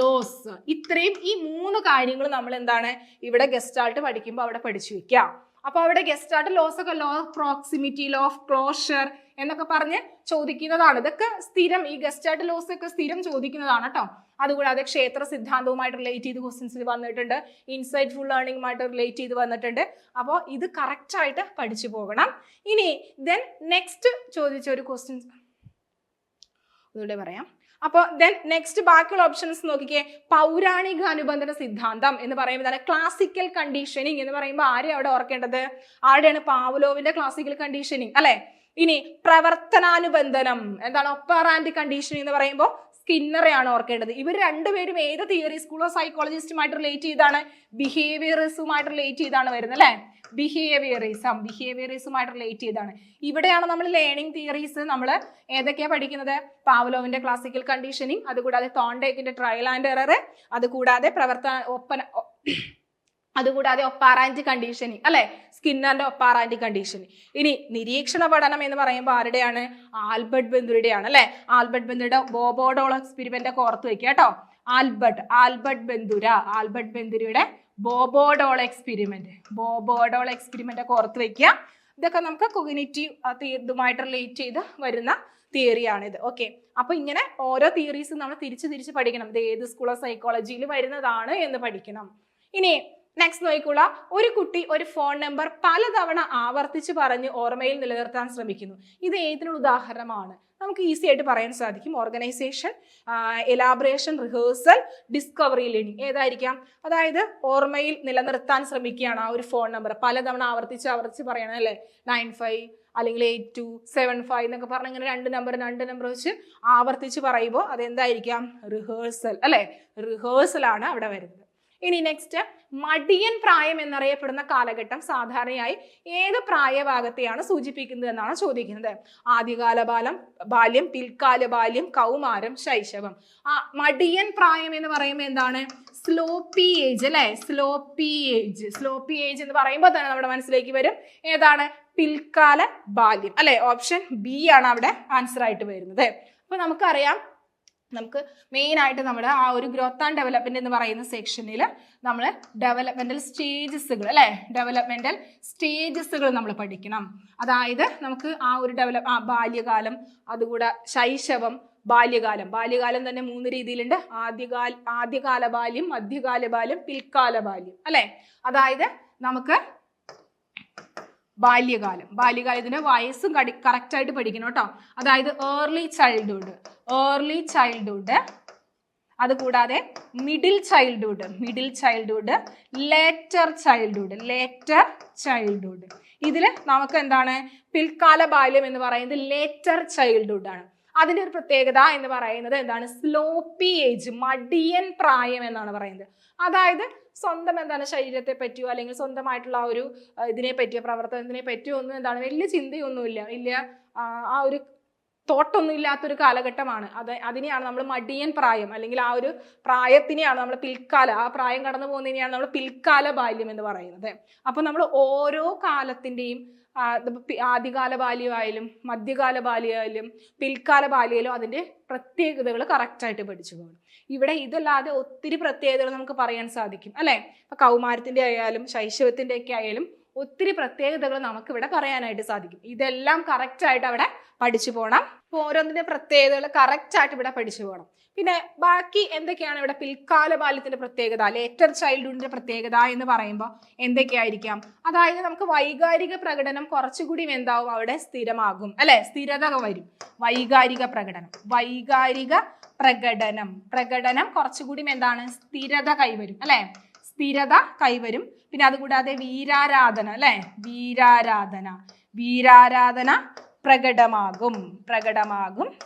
ലോസ്. ഇത്രയും ഈ 3 കാര്യങ്ങൾ നമ്മൾ എന്താണ് ഇവിടെ ഗസ്റ്റാൾട്ട് പഠിക്കുമ്പോൾ അവിടെ പഠിച്ചു വെക്കാം. അപ്പൊ അവിടെ ഗസ്റ്റാൾട്ട് ലോസ് ഒക്കെ law of proximity, law of closure എന്നൊക്കെ പറഞ്ഞ് ചോദിക്കുന്നതാണ്. ഇതൊക്കെ സ്ഥിരം, ഈ ഗസ്റ്റാൾട്ട് ലോസ് ഒക്കെ സ്ഥിരം ചോദിക്കുന്നതാണ് കേട്ടോ. അതുകൂടാതെ ക്ഷേത്ര സിദ്ധാന്തവുമായിട്ട് റിലേറ്റ് ചെയ്ത് ക്വസ്റ്റ്യൻസിൽ വന്നിട്ടുണ്ട്, ഇൻസൈറ്റ്ഫുൾ ലേണിംഗുമായിട്ട് റിലേറ്റ് ചെയ്ത് വന്നിട്ടുണ്ട്. അപ്പോൾ ഇത് കറക്റ്റ് ആയിട്ട് പഠിച്ചു പോകണം. ഇനി ദെൻ നെക്സ്റ്റ് ചോദിച്ച ഒരു ക്വസ്റ്റ്യൻസ് ഒന്നുകൂടെ പറയാം. അപ്പോൾ ദെൻ നെക്സ്റ്റ് ബാക്കിയുള്ള ഓപ്ഷൻസ് നോക്കിക്കേ. പൗരാണിക അനുബന്ധന സിദ്ധാന്തം എന്ന് പറയുമ്പോൾ ക്ലാസിക്കൽ കണ്ടീഷനിങ് എന്ന് പറയുമ്പോൾ ആരെയാണ് അവിടെ ഓർക്കേണ്ടത്? ആരുടെയാണ്? പാവ്ലോവിന്റെ ക്ലാസിക്കൽ കണ്ടീഷനിങ് അല്ലെ. ഇനി പ്രവർത്തനാനുബന്ധനം എന്താണ്? ഒപ്പറാൻഡ് കണ്ടീഷനിങ് എന്ന് പറയുമ്പോൾ സ്കിന്നറെയാണ് ഓർക്കേണ്ടത്. ഇവർ രണ്ടുപേരും ഏത് തിയറി, സ്കൂൾ ഓഫ് സൈക്കോളജിസ്റ്റുമായിട്ട് റിലേറ്റ് ചെയ്താണ്? ബിഹേവിയറിസവുമായിട്ട് റിലേറ്റ് ചെയ്താണ് വരുന്നത് അല്ലെ. ബിഹേവിയറിസവുമായിട്ട് റിലേറ്റ് ചെയ്താണ്. ഇവിടെയാണ് നമ്മൾ ലേണിംഗ് തിയറീസ് നമ്മൾ ഏതൊക്കെയാ പഠിക്കുന്നത്? പാവ്ലോവിന്റെ ക്ലാസിക്കൽ കണ്ടീഷനിങ്, അതുകൂടാതെ തോണ്ടേക്കിന്റെ ട്രയൽ ആൻഡ് എറർ, അതുകൂടാതെ ഒപ്പാറാൻഡ് കണ്ടീഷനിങ് അല്ലെ, സ്കിന്നറിന്റെ ഒപ്പാറാൻഡ് കണ്ടീഷനിങ്. ഇനി നിരീക്ഷണ പഠനം എന്ന് പറയുമ്പോൾ ആരുടെയാണ്? ആൽബർട്ട് ബന്ദുരുടെയാണ് അല്ലെ. ആൽബർട്ട് ബന്ദുരുടെ ബോബോഡോൾ എക്സ്പെരിമെന്റ് ഒക്കെ ഓർത്ത് വെക്കുക കേട്ടോ. ആൽബർട്ട് ബന്ദുരയുടെ ബോബോഡോൾ എക്സ്പെരിമെന്റ് ഒക്കെ ഓർത്ത് വെക്കുക. ഇതൊക്കെ നമുക്ക് കൊഗ്നിറ്റീവ് ഇതുമായിട്ട് റിലേറ്റ് ചെയ്ത് വരുന്ന തിയറിയാണിത്. ഓക്കെ, അപ്പൊ ഇങ്ങനെ ഓരോ തിയറീസും നമ്മൾ തിരിച്ച് പഠിക്കണം. ഇത് ഏത് സ്കൂൾ ഓഫ് സൈക്കോളജിയിൽ വരുന്നതാണ് എന്ന് പഠിക്കണം. ഇനി നെക്സ്റ്റ് നോക്കിക്കോളാം. ഒരു കുട്ടി ഒരു ഫോൺ നമ്പർ പലതവണ ആവർത്തിച്ച് പറഞ്ഞ് ഓർമ്മയിൽ നിലനിർത്താൻ ശ്രമിക്കുന്നു. ഇത് ഏതിനുള്ള ഉദാഹരണമാണ്? നമുക്ക് ഈസി ആയിട്ട് പറയാൻ സാധിക്കും. Organisation, elaboration, rehearsal, discovery learning. ഏതായിരിക്കാം? അതായത് ഓർമ്മയിൽ നിലനിർത്താൻ ശ്രമിക്കുകയാണ് ആ ഒരു ഫോൺ നമ്പർ പലതവണ ആവർത്തിച്ച് പറയണം അല്ലെ. 95 അല്ലെങ്കിൽ 8275 എന്നൊക്കെ പറഞ്ഞ ഇങ്ങനെ രണ്ട് നമ്പർ വെച്ച് ആവർത്തിച്ച് പറയുമ്പോൾ അതെന്തായിരിക്കാം? റിഹേഴ്സൽ അല്ലെ. റിഹേഴ്സൽ ആണ് അവിടെ വരുന്നത്. ഇനി നെക്സ്റ്റ്, മടിയൻ പ്രായം എന്നറിയപ്പെടുന്ന കാലഘട്ടം സാധാരണയായി ഏത് പ്രായഭാഗത്തെയാണ് സൂചിപ്പിക്കുന്നത് എന്നാണ് ചോദിക്കുന്നത്. ആദ്യകാല ബാല്യം, പിൽക്കാല ബാല്യം, കൗമാരം, ശൈശവം. മടിയൻ പ്രായം എന്ന് പറയുമ്പോൾ എന്താണ്? സ്ലോപ്പി ഏജ് അല്ലെ. സ്ലോപ്പി ഏജ് എന്ന് പറയുമ്പോൾ തന്നെ നമ്മുടെ മനസ്സിലേക്ക് വരും ഏതാണ്? പിൽക്കാല ബാല്യം അല്ലെ. ഓപ്ഷൻ ബി ആണ് അവിടെ ആൻസർ ആയിട്ട് വരുന്നത്. അപ്പൊ നമുക്കറിയാം, നമുക്ക് മെയിൻ ആയിട്ട് നമ്മുടെ ആ ഒരു ഗ്രോത്ത് ആൻഡ് ഡെവലപ്മെന്റ് എന്ന് പറയുന്ന സെക്ഷനിൽ നമ്മൾ ഡെവലപ്മെന്റൽ സ്റ്റേജസുകൾ നമ്മൾ പഠിക്കണം. അതായത് നമുക്ക് ആ ഒരു ബാല്യകാലം, അതുകൂടെ ശൈശവം, ബാല്യകാലം തന്നെ 3 രീതിയിലുണ്ട്. ആദ്യകാല ബാല്യം, മധ്യകാല ബാല്യം, പിൽക്കാല ബാല്യം അല്ലെ. അതായത് നമുക്ക് ബാല്യകാലത്തിന്റെ വയസ്സും കറക്റ്റ് ആയിട്ട് പഠിക്കണം കേട്ടോ. അതായത് ഏർലി ചൈൽഡ്ഹുഡ്, അതുകൂടാതെ മിഡിൽ ചൈൽഡ്ഹുഡ്, ലേറ്റർ ചൈൽഡ്ഹുഡ്. ഇതിൽ നമുക്ക് എന്താണ്? പിൽക്കാല ബാല്യം എന്ന് പറയുന്നത് ലേറ്റർ ചൈൽഡ്ഹുഡ് ആണ്. അതിന്റെ ഒരു പ്രത്യേകത എന്ന് പറയുന്നത് എന്താണ്? സ്ലോപ്പി ഏജ്, മടിയൻ പ്രായം എന്നാണ് പറയുന്നത്. അതായത് സ്വന്തം എന്താണ് ശരീരത്തെ പറ്റിയോ അല്ലെങ്കിൽ സ്വന്തമായിട്ടുള്ള ആ ഒരു ഇതിനെ പറ്റിയോ പ്രവർത്തനത്തിനെ പറ്റിയോ ഒന്നും എന്താണ് വലിയ ചിന്തയൊന്നുമില്ല, വലിയ ആ ഒരു തോട്ടൊന്നും ഇല്ലാത്തൊരു കാലഘട്ടമാണ്. അതിനെയാണ് നമ്മൾ മടിയൻ പ്രായം, അല്ലെങ്കിൽ ആ ഒരു പ്രായത്തിനെയാണ് നമ്മൾ ആ പ്രായം കടന്നു പോകുന്നതിനെയാണ് നമ്മൾ പിൽക്കാല ബാല്യം എന്ന് പറയുന്നത്. അപ്പൊ നമ്മൾ ഓരോ കാലത്തിന്റെയും ആദ്യകാല ബാല്യമായാലും മധ്യകാല ബാല്യമായാലും പിൽക്കാല ബാല്യയിലും അതിന്റെ പ്രത്യേകതകൾ കറക്റ്റായിട്ട് പഠിച്ചു പോകണം. ഇവിടെ ഇതല്ലാതെ ഒത്തിരി പ്രത്യേകതകൾ നമുക്ക് പറയാൻ സാധിക്കും അല്ലെ. ഇപ്പൊ കൗമാരത്തിന്റെ ആയാലും ശൈശവത്തിന്റെ ഒക്കെ ആയാലും ഒത്തിരി പ്രത്യേകതകൾ നമുക്ക് ഇവിടെ പറയാനായിട്ട് സാധിക്കും. ഇതെല്ലാം കറക്റ്റ് ആയിട്ട് അവിടെ പഠിച്ചു പോകണം. അപ്പൊ ഓരോന്നിന്റെ പ്രത്യേകതകൾ കറക്റ്റ് ആയിട്ട് ഇവിടെ പഠിച്ചു പോകണം. പിന്നെ ബാക്കി എന്തൊക്കെയാണ് ഇവിടെ പിൽക്കാല ബാല്യത്തിന്റെ പ്രത്യേകത, ലേറ്റർ ചൈൽഡ്ഹുഡിന്റെ പ്രത്യേകത എന്ന് പറയുമ്പോൾ എന്തൊക്കെയായിരിക്കാം? അതായത് നമുക്ക് വൈകാരിക പ്രകടനം കുറച്ചുകൂടി എന്താവും, അവിടെ സ്ഥിരമാകും അല്ലെ, സ്ഥിരത വരും. വൈകാരിക പ്രകടനം കുറച്ചുകൂടി എന്താണ്, സ്ഥിരത കൈവരും അല്ലെ, സ്ഥിരത കൈവരും. പിന്നെ അതുകൂടാതെ വീരാരാധന അല്ലെ, വീരാരാധന പ്രകടമാകും.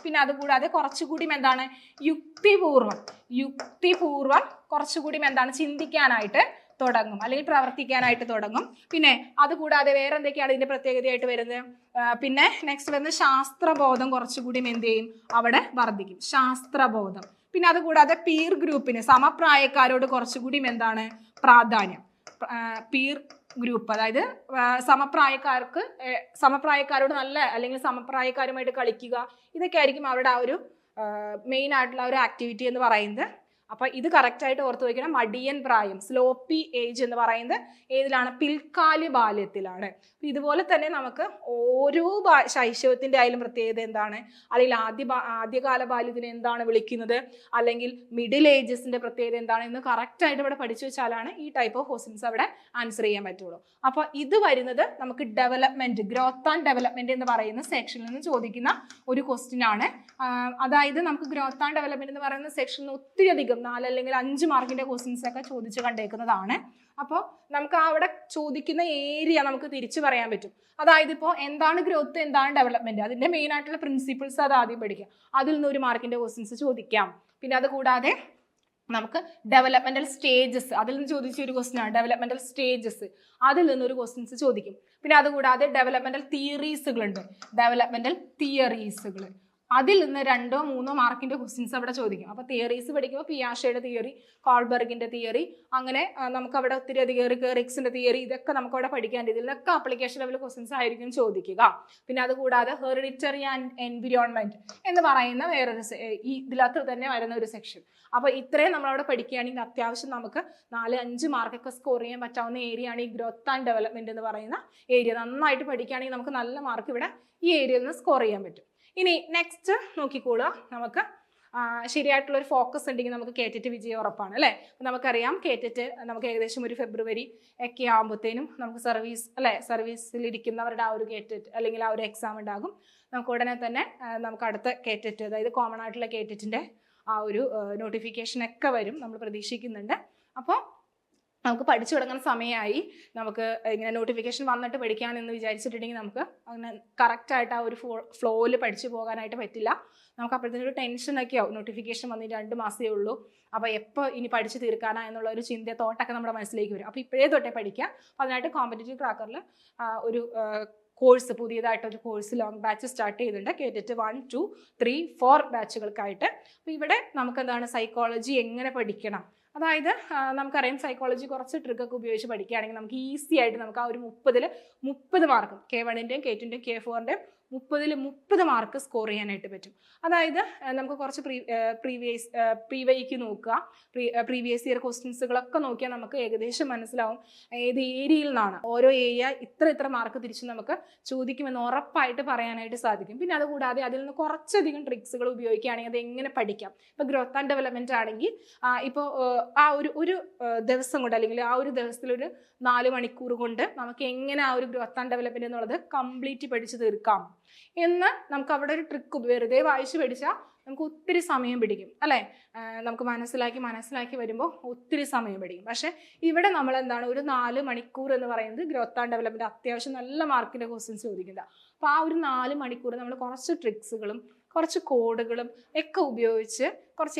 പിന്നെ അതുകൂടാതെ കുറച്ചുകൂടി എന്താണ്, യുക്തിപൂർവം കുറച്ചുകൂടി എന്താണ്, ചിന്തിക്കാനായിട്ട് തുടങ്ങും അല്ലെങ്കിൽ പ്രവർത്തിക്കാനായിട്ട് തുടങ്ങും. പിന്നെ അതുകൂടാതെ വേറെ എന്തൊക്കെയാണ് ഇതിന്റെ പ്രത്യേകതയായിട്ട് വരുന്നത്? പിന്നെ നെക്സ്റ്റ് വരുന്നത് ശാസ്ത്രബോധം കുറച്ചുകൂടി എന്ത് ചെയ്യും, അവിടെ വർദ്ധിക്കും, ശാസ്ത്രബോധം. പിന്നെ അതുകൂടാതെ പീർ ഗ്രൂപ്പിന്, സമപ്രായക്കാരോട് കുറച്ചുകൂടി എന്താണ്, പ്രാധാന്യം. പീർ ഗ്രൂപ്പ്, അതായത് സമപ്രായക്കാരോട് നല്ല അല്ലെങ്കിൽ സമപ്രായക്കാരുമായിട്ട് കളിക്കുക, ഇതൊക്കെ ആയിരിക്കും അവരുടെ ആ ഒരു മെയിൻ ആയിട്ടുള്ള ഒരു ആക്ടിവിറ്റി എന്ന് പറയുന്നത്. അപ്പൊ ഇത് കറക്റ്റ് ആയിട്ട് ഓർത്ത് വയ്ക്കണം. മടിയൻ പ്രായം, സ്ലോപ്പി ഏജ് എന്ന് പറയുന്നത് ഏതിലാണ്, പിൽക്കാല ബാല്യത്തിലാണ്. ഇതുപോലെ തന്നെ നമുക്ക് ഓരോ ശൈശവത്തിന്റെ ആയാലും പ്രത്യേകത എന്താണ്, അല്ലെങ്കിൽ ആദ്യകാല ബാല്യത്തിനെ എന്താണ് വിളിക്കുന്നത്, അല്ലെങ്കിൽ മിഡിൽ ഏജസിന്റെ പ്രത്യേകത എന്താണ് എന്ന് കറക്റ്റ് ആയിട്ട് ഇവിടെ പഠിച്ചു വെച്ചാലാണ് ഈ ടൈപ്പ് ഓഫ് ക്വസ്റ്റ്യൻസ് അവിടെ ആൻസർ ചെയ്യാൻ പറ്റുള്ളൂ. അപ്പൊ ഇത് വരുന്നത് നമുക്ക് ഡെവലപ്മെന്റ്, ഗ്രോത്ത് ആൻഡ് ഡെവലപ്മെന്റ് എന്ന് പറയുന്ന സെക്ഷനിൽ നിന്ന് ചോദിക്കുന്ന ഒരു ക്വസ്റ്റ്യൻ ആണ്. അതായത് നമുക്ക് ഗ്രോത്ത് ആൻഡ് ഡെവലപ്മെന്റ് എന്ന് പറയുന്ന സെക്ഷനിൽ ഒത്തിരി അധികം 4 അല്ലെങ്കിൽ 5 മാർക്കിന്റെ ക്വസ്റ്റ്യൻസ് ഒക്കെ ചോദിച്ചു കണ്ടേക്കുന്നതാണ്. അപ്പോൾ നമുക്ക് അവിടെ ചോദിക്കുന്ന ഏരിയ നമുക്ക് തിരിച്ചു പറയാൻ പറ്റും. അതായത് ഇപ്പോൾ എന്താണ് ഗ്രോത്ത്, എന്താണ് ഡെവലപ്മെന്റ്, അതിന്റെ മെയിൻ ആയിട്ടുള്ള പ്രിൻസിപ്പിൾസ് അത് ആദ്യം പഠിക്കാം. അതിൽ നിന്ന് 1 മാർക്കിന്റെ ക്വസ്റ്റ്യൻസ് ചോദിക്കാം. പിന്നെ അത് കൂടാതെ നമുക്ക് ഡെവലപ്മെന്റൽ സ്റ്റേജസ്, അതിൽ നിന്ന് ചോദിച്ച ഒരു ക്വസ്റ്റ്യൻ ആണ് ഡെവലപ്മെന്റൽ സ്റ്റേജസ്, അതിൽ നിന്നൊരു ക്വസ്റ്റ്യൻസ് ചോദിക്കും. പിന്നെ അതുകൂടാതെ ഡെവലപ്മെന്റൽ തിയറീസുകളുണ്ട്, അതിൽ നിന്ന് 2 or 3 മാർക്കിന്റെ ക്വസ്റ്റ്യൻസ് അവിടെ ചോദിക്കും. അപ്പൊ തിയറീസ് പഠിക്കുമ്പോൾ പിയാഷയുടെ തിയറി, കോൾബർഗിന്റെ തിയറി, അങ്ങനെ നമുക്ക് അവിടെ ഒത്തിരി അധികം റിക്സിന്റെ തിയറി, ഇതൊക്കെ നമുക്ക് അവിടെ പഠിക്കാൻ. ഇതിലൊക്കെ ആപ്ലിക്കേഷൻ ലെവൽ ക്വസ്റ്റ്യൻസ് ആയിരിക്കും ചോദിക്കുക. പിന്നെ അതുകൂടാതെ ഹെറിഡിറ്ററി ആൻഡ് എൻവിറോൺമെന്റ് എന്ന് പറയുന്ന വേറൊരു ഇതിനകത്ത് തന്നെ വരുന്ന ഒരു സെക്ഷൻ. അപ്പൊ ഇത്രയും നമ്മളവിടെ പഠിക്കുകയാണെങ്കിൽ അത്യാവശ്യം നമുക്ക് 4-5 മാർക്കൊക്കെ സ്കോർ ചെയ്യാൻ പറ്റാവുന്ന ഏരിയ ആണ് ഈ ഗ്രോത്ത് ആൻഡ് ഡെവലപ്മെന്റ് എന്ന് പറയുന്ന ഏരിയ. നന്നായിട്ട് പഠിക്കുകയാണെങ്കിൽ നമുക്ക് നല്ല മാർക്ക് ഇവിടെ ഈ ഏരിയയിൽ നിന്ന് സ്കോർ ചെയ്യാൻ പറ്റും. ഇനി നെക്സ്റ്റ് നോക്കിക്കോളുക, നമുക്ക് ശരിയായിട്ടുള്ള ഒരു ഫോക്കസ് ഉണ്ടെങ്കിൽ നമുക്ക് കേറ്ററ്റ് വിജയം ഉറപ്പാണ് അല്ലേ. നമുക്കറിയാം കേറ്ററ്റ് നമുക്ക് ഏകദേശം ഒരു ഫെബ്രുവരി ഒക്കെ ആകുമ്പോഴത്തേനും നമുക്ക് സർവീസിലിരിക്കുന്നവരുടെ ആ ഒരു കേറ്ററ്റ് അല്ലെങ്കിൽ ആ ഒരു എക്സാം ഉണ്ടാകും. നമുക്ക് ഉടനെ തന്നെ നമുക്ക് അടുത്ത കേറ്ററ്റ്, അതായത് കോമൺ ആയിട്ടുള്ള കേറ്ററ്റിന്റെ ആ ഒരു നോട്ടിഫിക്കേഷൻ ഒക്കെ വരും, നമ്മൾ പ്രതീക്ഷിക്കുന്നുണ്ട്. അപ്പോൾ നമുക്ക് പഠിച്ചു തുടങ്ങുന്ന സമയമായി. നമുക്ക് ഇങ്ങനെ നോട്ടിഫിക്കേഷൻ വന്നിട്ട് പഠിക്കാമെന്ന് വിചാരിച്ചിട്ടുണ്ടെങ്കിൽ നമുക്ക് അങ്ങനെ കറക്റ്റായിട്ട് ആ ഒരു ഫ്ലോയിൽ പഠിച്ചു പോകാനായിട്ട് പറ്റില്ല. നമുക്ക് അപ്പോഴത്തേനും ഒരു ടെൻഷനൊക്കെ ആവും, നോട്ടിഫിക്കേഷൻ വന്നിട്ട് 2 മാസമേ ഉള്ളൂ, അപ്പോൾ എപ്പോൾ ഇനി പഠിച്ചു തീർക്കാനാ എന്നുള്ള ഒരു തോട്ടൊക്കെ നമ്മുടെ മനസ്സിലേക്ക് വരും. അപ്പോൾ ഇപ്പോഴേ തൊട്ടേ പഠിക്കുക. അപ്പോൾ അതിനായിട്ട് കോമ്പറ്റേറ്റീവ് ക്രാക്കറിൽ ഒരു കോഴ്സ്, പുതിയതായിട്ടൊരു കോഴ്സ് ലോങ് ബാച്ച് സ്റ്റാർട്ട് ചെയ്തിട്ടുണ്ട്, കേറ്ററ്റ് 1, 2, 3, 4 ബാച്ചുകൾക്കായിട്ട്. അപ്പോൾ ഇവിടെ നമുക്ക് എന്താണ്, സൈക്കോളജി എങ്ങനെ പഠിക്കണം, അതായത് നമുക്കറിയാം സൈക്കോളജി കുറച്ച് ട്രിക്കൊക്കെ ഉപയോഗിച്ച് പഠിക്കുകയാണെങ്കിൽ നമുക്ക് ഈസി ആയിട്ട് നമുക്ക് ആ ഒരു 30 മാർക്ക് K1-ൻ്റെയും K2-ൻ്റെയും K4-ൻ്റെയും 30 മാർക്ക് സ്കോർ ചെയ്യാനായിട്ട് പറ്റും. അതായത് നമുക്ക് കുറച്ച് പ്രീവൈക്ക് നോക്കുക, പ്രീവിയസ് ഇയർ ക്വസ്റ്റ്യൻസുകളൊക്കെ നോക്കിയാൽ നമുക്ക് ഏകദേശം മനസ്സിലാവും ഏത് ഏരിയയിൽ നിന്നാണ് ഓരോ ഏരിയ ഇത്ര മാർക്ക് തിരിച്ച് നമുക്ക് ചോദിക്കുമെന്ന് ഉറപ്പായിട്ട് പറയാനായിട്ട് സാധിക്കും. പിന്നെ അതുകൂടാതെ അതിൽ നിന്ന് കുറച്ചധികം ട്രിക്സുകൾ ഉപയോഗിക്കുകയാണെങ്കിൽ അത് എങ്ങനെ പഠിക്കാം. ഇപ്പോൾ ഗ്രോത്ത് ആൻഡ് ഡെവലപ്മെന്റ് ആണെങ്കിൽ ഇപ്പോൾ ആ ഒരു ദിവസം കൊണ്ട് അല്ലെങ്കിൽ ആ ഒരു ദിവസത്തിലൊരു 4 മണിക്കൂർ കൊണ്ട് നമുക്ക് എങ്ങനെ ആ ഒരു ഗ്രോത്ത് ആൻഡ് ഡെവലപ്മെന്റ് എന്നുള്ളത് കംപ്ലീറ്റ് പഠിച്ചു തീർക്കാം എന്ന് നമുക്ക് അവിടെ ഒരു ട്രിക്ക് വെറുതെ വായിച്ചു പഠിച്ചാൽ നമുക്ക് ഒത്തിരി സമയം പിടിക്കും അല്ലേ. നമുക്ക് മനസ്സിലാക്കി വരുമ്പോൾ ഒത്തിരി സമയം പിടിക്കും. പക്ഷെ ഇവിടെ നമ്മൾ എന്താണ്, ഒരു 4 മണിക്കൂർ എന്ന് പറയുന്നത് ഗ്രോത്ത് ആൻഡ് ഡെവലപ്മെന്റ് അത്യാവശ്യം നല്ല മാർക്കിന്റെ ക്വസ്റ്റ്യൻസ് ചോദിക്കുന്നത്. അപ്പോൾ ആ ഒരു 4 മണിക്കൂർ നമ്മൾ കുറച്ച് ട്രിക്സുകളും കുറച്ച് കോഡുകളും ഒക്കെ ഉപയോഗിച്ച് കുറച്ച്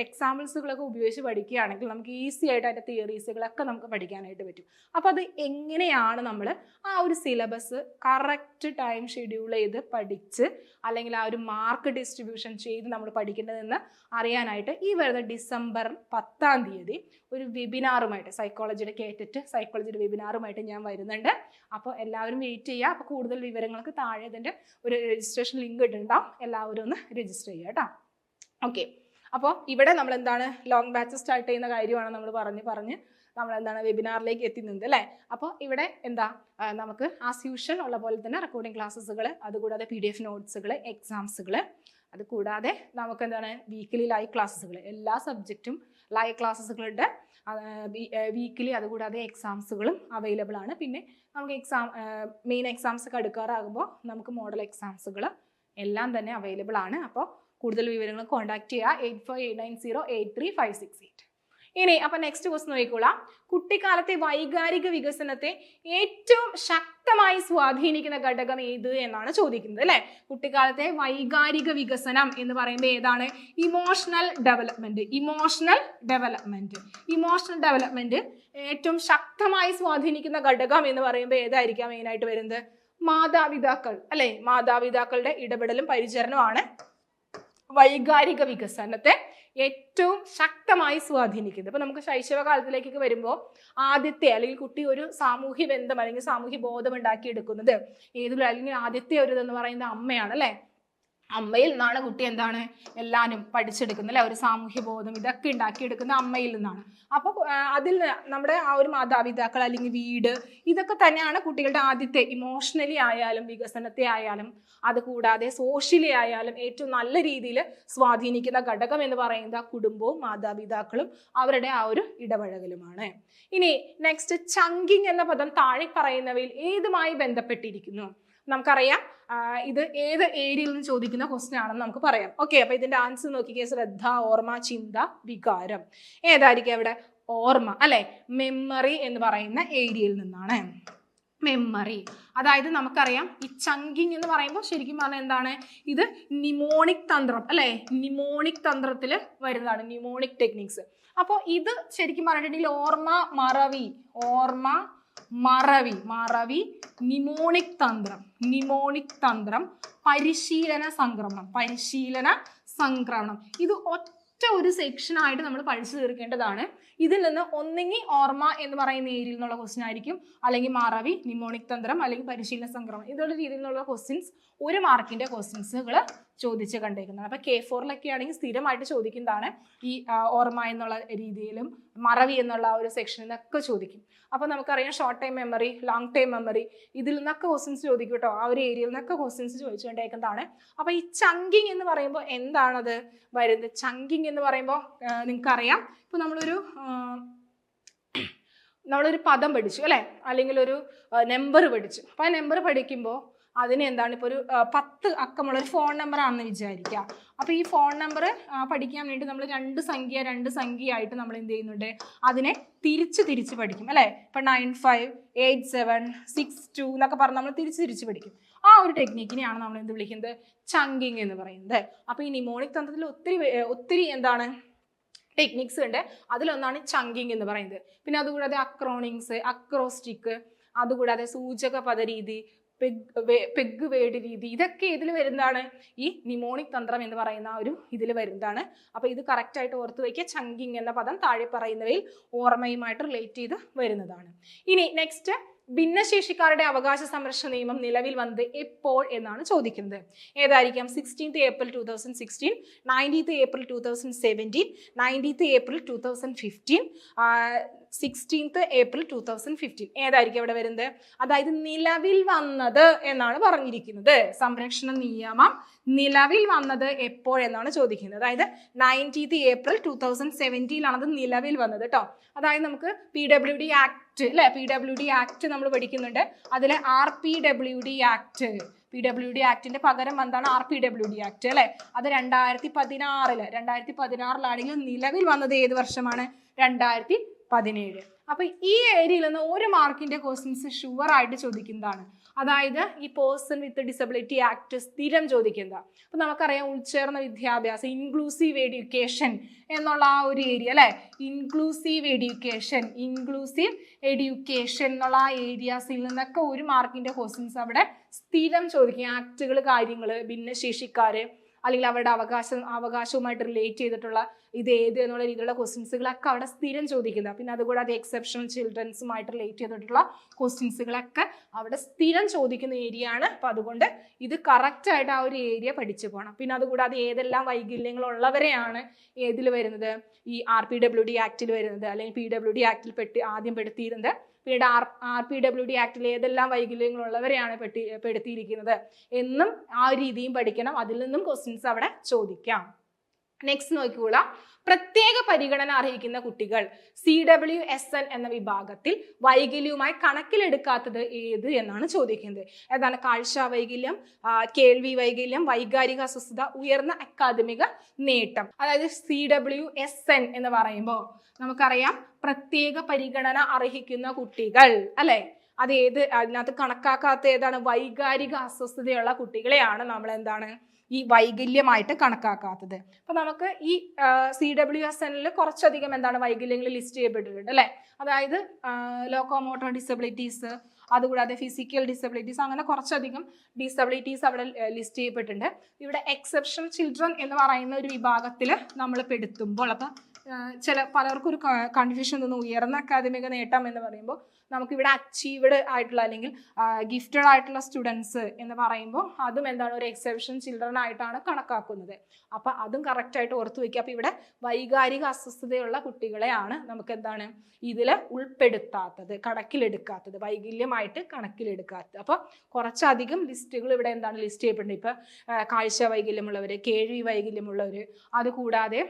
എക്സാമ്പിൾസുകളൊക്കെ ഉപയോഗിച്ച് പഠിക്കുകയാണെങ്കിൽ നമുക്ക് ഈസി ആയിട്ട് അതിൻ്റെ തിയറീസുകളൊക്കെ നമുക്ക് പഠിക്കാനായിട്ട് പറ്റും. അപ്പോൾ അത് എങ്ങനെയാണ് നമ്മൾ ആ ഒരു സിലബസ് കറക്റ്റ് ടൈം ഷെഡ്യൂൾ ചെയ്ത് പഠിച്ച് അല്ലെങ്കിൽ ആ ഒരു മാർക്ക് ഡിസ്ട്രിബ്യൂഷൻ ചെയ്ത് നമ്മൾ പഠിക്കേണ്ടതെന്ന് അറിയാനായിട്ട് ഈ വരുന്ന ഡിസംബർ 10 ഒരു വെബിനാറുമായിട്ട് സൈക്കോളജിയുടെ കേട്ടിട്ട് സൈക്കോളജിയുടെ വെബിനാറുമായിട്ട് ഞാൻ വരുന്നുണ്ട്. അപ്പോൾ എല്ലാവരും വെയിറ്റ് ചെയ്യുക. അപ്പോൾ കൂടുതൽ വിവരങ്ങൾക്ക് താഴെ ഇതിൻ്റെ ഒരു രജിസ്ട്രേഷൻ ലിങ്ക് ഇട്ടുണ്ടാവും. എല്ലാവരും ഒന്ന് രജിസ്റ്റർ ചെയ്യുക കേട്ടോ. ഓക്കെ, അപ്പോൾ ഇവിടെ നമ്മൾ എന്താണ് ലോങ് ബാച്ച് സ്റ്റാർട്ട് ചെയ്യുന്ന കാര്യമാണ് നമ്മൾ പറഞ്ഞ് നമ്മൾ എന്താണ് വെബിനാറിലേക്ക് എത്തുന്നത് അല്ലേ. അപ്പോൾ ഇവിടെ എന്താ നമുക്ക് ആസ് യൂഷ്വൽ ഉള്ള പോലെ തന്നെ റെക്കോർഡിംഗ് ക്ലാസ്സുകൾ, അതുകൂടാതെ PDF നോട്ട്സുകൾ, എക്സാംസുകൾ, അതുകൂടാതെ നമുക്ക് എന്താണ് വീക്കിലി ലൈവ് ക്ലാസ്സുകൾ, എല്ലാ സബ്ജക്റ്റും ലൈവ് ക്ലാസ്സുകളുടെ വീക്കിലി, അതുകൂടാതെ എക്സാംസുകളും അവൈലബിൾ ആണ്. പിന്നെ നമുക്ക് മെയിൻ എക്സാംസ് ഒക്കെ അടുക്കാറാകുമ്പോൾ നമുക്ക് മോഡൽ എക്സാംസുകൾ എല്ലാം തന്നെ അവൈലബിൾ ആണ്. അപ്പോൾ കൂടുതൽ വിവരങ്ങൾ കോൺടാക്ട് ചെയ്യുക 8589083568. ഇനി അപ്പോൾ നെക്സ്റ്റ് ക്വസ്റ്റ്യൻ നോക്കിക്കോളാം. കുട്ടിക്കാലത്തെ വൈകാരിക വികസനത്തെ ഏറ്റവും ശക്തമായി സ്വാധീനിക്കുന്ന ഘടകം ഏത് എന്നാണ് ചോദിക്കുന്നത് അല്ലേ. കുട്ടിക്കാലത്തെ വൈകാരിക വികസനം എന്ന് പറയുമ്പോൾ ഏതാണ്? ഇമോഷണൽ ഡെവലപ്മെന്റ് ഏറ്റവും ശക്തമായി സ്വാധീനിക്കുന്ന ഘടകം എന്ന് പറയുമ്പോൾ ഏതായിരിക്കാം മെയിനായിട്ട് വരുന്നത്? മാതാപിതാക്കൾ അല്ലെ. മാതാപിതാക്കളുടെ ഇടപെടലും പരിചരണമാണ് വൈകാരിക വികസനത്തെ ഏറ്റവും ശക്തമായി സ്വാധീനിക്കുന്നത്. അപ്പൊ നമുക്ക് ശൈശവകാലത്തിലേക്കൊക്കെ വരുമ്പോൾ ആദ്യത്തെ അല്ലെങ്കിൽ കുട്ടി ഒരു സാമൂഹ്യ ബന്ധം അല്ലെങ്കിൽ സാമൂഹ്യ ബോധം ഉണ്ടാക്കിയെടുക്കുന്നത് ഏതിലും അല്ലെങ്കിൽ ആദ്യത്തെ ഒരു ഇതെന്ന് പറയുന്നത് അമ്മയാണ് അല്ലെ. അമ്മയിൽ നിന്നാണ് കുട്ടി എന്താണ് എല്ലാവരും പഠിച്ചെടുക്കുന്നത് അല്ലെ. ഒരു സാമൂഹ്യ ബോധം ഇതൊക്കെ ഉണ്ടാക്കിയെടുക്കുന്നത് അമ്മയിൽ നിന്നാണ്. അപ്പോൾ അതിൽ നമ്മുടെ ആ ഒരു മാതാപിതാക്കൾ അല്ലെങ്കിൽ വീട് ഇതൊക്കെ തന്നെയാണ് കുട്ടികളുടെ ആദ്യത്തെ ഇമോഷണലി ആയാലും വികസനത്തെ ആയാലും അതുകൂടാതെ സോഷ്യലി ആയാലും ഏറ്റവും നല്ല രീതിയിൽ സ്വാധീനിക്കുന്ന ഘടകം എന്ന് പറയുന്നത് കുടുംബവും മാതാപിതാക്കളും അവരുടെ ആ ഒരു ഇടപഴകലുമാണ്. ഇനി നെക്സ്റ്റ്, ചങ്കിങ് എന്ന പദം താഴെ പറയുന്നവയിൽ ഏതുമായി ബന്ധപ്പെട്ടിരിക്കുന്നു? നമുക്കറിയാം ഇത് ഏത് ഏരിയയിൽ നിന്ന് ചോദിക്കുന്ന ക്വസ്റ്റ്യൻ ആണെന്ന് നമുക്ക് പറയാം. ഓക്കെ, അപ്പൊ ഇതിന്റെ ആൻസർ നോക്കിക്കേ. ശ്രദ്ധ, ഓർമ്മ, ചിന്ത, വികാരം. ഏതായിരിക്കും അവിടെ? ഓർമ്മ അല്ലെ. മെമ്മറി എന്ന് പറയുന്ന ഏരിയയിൽ നിന്നാണ്. മെമ്മറി, അതായത് നമുക്കറിയാം ഈ ചങ്കിങ് എന്ന് പറയുമ്പോൾ ശരിക്കും പറഞ്ഞാൽ എന്താണ്? ഇത് നിമോണിക് തന്ത്രം അല്ലെ. നിമോണിക് തന്ത്രത്തിൽ വരുന്നതാണ്, നിമോണിക് ടെക്നിക്സ്. അപ്പോൾ ഇത് ശരിക്കും പറഞ്ഞിട്ടുണ്ടെങ്കിൽ ഓർമ്മ, മറവി, നിമോണിക് തന്ത്രം, പരിശീലന സംക്രമണം. ഇത് ഒറ്റ ഒരു സെക്ഷൻ ആയിട്ട് നമ്മൾ പഠിച്ചു തീർക്കേണ്ടതാണ്. ഇതിൽ നിന്ന് ഒന്നെങ്കിൽ ഓർമ്മ എന്ന് പറയുന്ന ഏരിയയിൽ നിന്നുള്ള ക്വസ്റ്റ്യൻ ആയിരിക്കും, അല്ലെങ്കിൽ മറവി, നിമോണിക് തന്ത്രം, അല്ലെങ്കിൽ പരിശീലന സംക്രമണം. ഇതുള്ള രീതിയിലുള്ള ക്വസ്റ്റ്യൻസ് 1 മാർക്കിന്റെ ക്വസ്റ്റ്യൻസുകൾ ചോദിച്ച് കണ്ടേക്കുന്നതാണ്. അപ്പൊ K4 ആണെങ്കിൽ സ്ഥിരമായിട്ട് ചോദിക്കുന്നതാണ് ഈ ഓർമ്മ എന്നുള്ള രീതിയിലും മറവി എന്നുള്ള ആ ഒരു സെക്ഷനിൽ നിന്നൊക്കെ ചോദിക്കും. അപ്പൊ നമുക്കറിയാം short time memory, long time memory, ഇതിൽ നിന്നൊക്കെ ക്വസ്റ്റ്യൻസ് ചോദിക്കും കേട്ടോ. ആ ഒരു ഏരിയയിൽ നിന്നൊക്കെ ക്വസ്റ്റ്യൻസ് ചോദിച്ചു കണ്ടേക്കുന്നതാണ്. അപ്പൊ ഈ ചങ്കിങ് എന്ന് പറയുമ്പോൾ എന്താണത് വരുന്നത്? ചങ്കിങ് എന്ന് പറയുമ്പോൾ നിങ്ങൾക്കറിയാം, ഇപ്പൊ നമ്മളൊരു പദം പഠിച്ചു അല്ലെ, അല്ലെങ്കിൽ ഒരു നമ്പർ പഠിച്ചു. അപ്പൊ ആ നമ്പർ പഠിക്കുമ്പോൾ അതിന് എന്താണ്, ഇപ്പോൾ ഒരു 10 അക്കമുള്ള ഒരു ഫോൺ നമ്പർ ആണെന്ന് വിചാരിക്കുക. അപ്പോൾ ഈ ഫോൺ നമ്പർ പഠിക്കാൻ വേണ്ടി നമ്മൾ രണ്ട് സംഖ്യയായിട്ട് നമ്മൾ എന്ത് ചെയ്യുന്നുണ്ട്? അതിനെ തിരിച്ച് പഠിക്കും അല്ലേ. ഇപ്പം 958762 എന്നൊക്കെ പറഞ്ഞ് നമ്മൾ തിരിച്ച് പഠിക്കും. ആ ഒരു ടെക്നിക്കിനെയാണ് നമ്മൾ എന്ത് വിളിക്കുന്നത്? ചങ്കിങ് എന്ന് പറയുന്നത്. അപ്പോൾ ഈ നിമോണിക് തന്ത്രത്തിൽ ഒത്തിരി എന്താണ് ടെക്നിക്സ് ഉണ്ട്. അതിലൊന്നാണ് ചങ്കിങ് എന്ന് പറയുന്നത്. പിന്നെ അതുകൂടാതെ അക്രോണിങ്സ്, അക്രോസ്റ്റിക്, അതുകൂടാതെ സൂചക പദരീതി, പെഗ് വേർഡ് രീതി, ഇതൊക്കെ ഇതിൽ വരുന്നതാണ് ഈ നിമോണിക് തന്ത്രം എന്ന് പറയുന്ന ഒരു ഇതിൽ വരുന്നതാണ്. അപ്പൊ ഇത് കറക്റ്റ് ആയിട്ട് ഓർത്ത് വയ്ക്കുക. ചങ്കിങ് എന്ന പദം താഴെ പറയുന്നവയിൽ ഓർമ്മയുമായിട്ട് റിലേറ്റ് ചെയ്ത് വരുന്നതാണ്. ഇനി നെക്സ്റ്റ്, ഭിന്നശേഷിക്കാരുടെ അവകാശ സംരക്ഷണ നിയമം നിലവിൽ വന്നത് എപ്പോൾ എന്നാണ് ചോദിക്കുന്നത്. ഏതായിരിക്കാം? 16th April 2016, 19th April 2017, 19th April 2015, 16th April 2015. ഏതായിരിക്കും ഇവിടെ വരുന്നത്? അതായത് നിലവിൽ വന്നത് എന്നാണ് പറഞ്ഞിരിക്കുന്നത്. സംരക്ഷണ നിയമം നിലവിൽ വന്നത് എപ്പോഴെന്നാണ് ചോദിക്കുന്നത്. അതായത് 19th April 2017 ആണത് നിലവിൽ വന്നത് കേട്ടോ. അതായത് നമുക്ക് PWD ആക്ട് അല്ലെ, PWD ആക്ട് നമ്മൾ പഠിക്കുന്നുണ്ട്. അതിൽ RPWD ആക്ടിന്റെ പകരം എന്താണ്? RPWD ആക്ട് അല്ലെ. അത് 2016 ആണെങ്കിലും നിലവിൽ വന്നത് ഏത് വർഷമാണ്? 2017. അപ്പൊ ഈ ഏരിയയിൽ നിന്ന് 1 മാർക്കിന്റെ ക്വസ്റ്റ്യൻസ് ഷുവർ ആയിട്ട് ചോദിക്കുന്നതാണ്. അതായത് ഈ പേഴ്സൺ വിത്ത് ഡിസബിലിറ്റി ആക്ട് സ്ഥിരം ചോദിക്കുന്നതാണ്. അപ്പൊ നമുക്കറിയാം ഉൾച്ചേർന്ന വിദ്യാഭ്യാസം, ഇൻക്ലൂസീവ് എഡ്യൂക്കേഷൻ എന്നുള്ള ആ ഒരു ഏരിയ അല്ലെ, ഇൻക്ലൂസീവ് എഡ്യൂക്കേഷൻ എന്നുള്ള ആ ഏരിയാസിൽ നിന്നൊക്കെ 1 മാർക്കിന്റെ ക്വസ്റ്റ്യൻസ് അവിടെ സ്ഥിരം ചോദിക്കും. ആക്ടുകൾ, കാര്യങ്ങള്, ഭിന്നശേഷിക്കാര് അല്ലെങ്കിൽ അവരുടെ അവകാശവുമായിട്ട് റിലേറ്റ് ചെയ്തിട്ടുള്ള ഇത് ഏത് എന്നുള്ള രീതിയിലുള്ള ക്വസ്റ്റ്യൻസുകളൊക്കെ അവിടെ സ്ഥിരം ചോദിക്കുന്നത്. പിന്നെ അതുകൂടാതെ എക്സെപ്ഷണൽ ചിൽഡ്രൻസുമായിട്ട് റിലേറ്റ് ചെയ്തിട്ടുള്ള ക്വസ്റ്റ്യൻസുകളൊക്കെ അവിടെ സ്ഥിരം ചോദിക്കുന്ന ഏരിയ ആണ്. അപ്പൊ അതുകൊണ്ട് ഇത് കറക്റ്റ് ആയിട്ട് ആ ഒരു ഏരിയ പഠിച്ചു പോകണം. പിന്നെ അതുകൂടാതെ ഏതെല്ലാം വൈകല്യങ്ങൾ ഉള്ളവരെയാണ് ഏതിൽ വരുന്നത്, ഈ RPWD ആക്ടിൽ വരുന്നത്, അല്ലെങ്കിൽ PWD ആക്ടിൽ ആദ്യം പെടുത്തിയിരുന്നത്, പിന്നീട് RPWD ആക്ടിൽ ഏതെല്ലാം വൈകല്യങ്ങളുള്ളവരെയാണ് പെടുത്തിയിരിക്കുന്നത് എന്നും ആ രീതിയും പഠിക്കണം. അതിൽ നിന്നും ക്വസ്റ്റ്യൻസ് അവിടെ ചോദിക്കാം. നെക്സ്റ്റ് നോക്കിക്കോളാം. പ്രത്യേക പരിഗണന അർഹിക്കുന്ന കുട്ടികൾ CWSN എന്ന വിഭാഗത്തിൽ വൈകല്യവുമായി കണക്കിലെടുക്കാത്തത് ഏത് എന്നാണ് ചോദിക്കുന്നത്. ഏതാണ്? കാഴ്ച വൈകല്യം, കേൾവി വൈകല്യം, വൈകാരിക അസ്വസ്ഥത, ഉയർന്ന അക്കാദമിക നേട്ടം. അതായത് CWSN എന്ന് പറയുമ്പോൾ നമുക്കറിയാം പ്രത്യേക പരിഗണന അർഹിക്കുന്ന കുട്ടികൾ അല്ലെ. അത് ഏത്, അതിനകത്ത് കണക്കാക്കാത്ത ഏതാണ്? വൈകാരിക അസ്വസ്ഥതയുള്ള കുട്ടികളെയാണ് നമ്മൾ എന്താണ് ഈ വൈകല്യമായിട്ട് കണക്കാക്കാത്തത്. അപ്പൊ നമുക്ക് ഈ CWSNൽ കുറച്ചധികം എന്താണ് വൈകല്യങ്ങൾ ലിസ്റ്റ് ചെയ്യപ്പെട്ടിട്ടുണ്ട് അല്ലെ. അതായത് ലോക്കോമോട്ടോർ ഡിസബിലിറ്റീസ്, അതുകൂടാതെ ഫിസിക്കൽ ഡിസബിലിറ്റീസ്, അങ്ങനെ കുറച്ചധികം ഡിസബിലിറ്റീസ് അവിടെ ലിസ്റ്റ് ചെയ്യപ്പെട്ടിട്ടുണ്ട്. ഇവിടെ എക്സെപ്ഷണൽ ചിൽഡ്രൻ എന്ന് പറയുന്ന ഒരു വിഭാഗത്തിൽ നമ്മൾ പെടുത്തുമ്പോൾ അപ്പൊ പലർക്കും ഒരു കൺഫ്യൂഷൻ തോന്നുന്നു. ഉയർന്ന അക്കാദമിക നേട്ടം എന്ന് പറയുമ്പോൾ നമുക്കിവിടെ അച്ചീവ്ഡ് ആയിട്ടുള്ള അല്ലെങ്കിൽ ഗിഫ്റ്റഡ് ആയിട്ടുള്ള സ്റ്റുഡൻസ് എന്ന് പറയുമ്പോൾ അതും എന്താണ് ഒരു എക്സെപ്ഷൻ ചിൽഡ്രൻ ആയിട്ടാണ് കണക്കാക്കുന്നത്. അപ്പൊ അതും കറക്റ്റ് ആയിട്ട് ഓർത്തു വെക്കുക. അപ്പൊ ഇവിടെ വൈകാരിക അസ്വസ്ഥതയുള്ള കുട്ടികളെയാണ് നമുക്ക് എന്താണ് ഇതില് ഉൾപ്പെടുത്താത്തത്, കണക്കിലെടുക്കാത്തത്, വൈകല്യമായിട്ട് കണക്കിലെടുക്കാത്തത്. അപ്പൊ കുറച്ചധികം ലിസ്റ്റുകൾ ഇവിടെ എന്താണ് ലിസ്റ്റ് ചെയ്യപ്പെടുന്നത്. ഇപ്പൊ കാഴ്ച വൈകല്യമുള്ളവര്, കേൾവി വൈകല്യമുള്ളവര്, അതുകൂടാതെ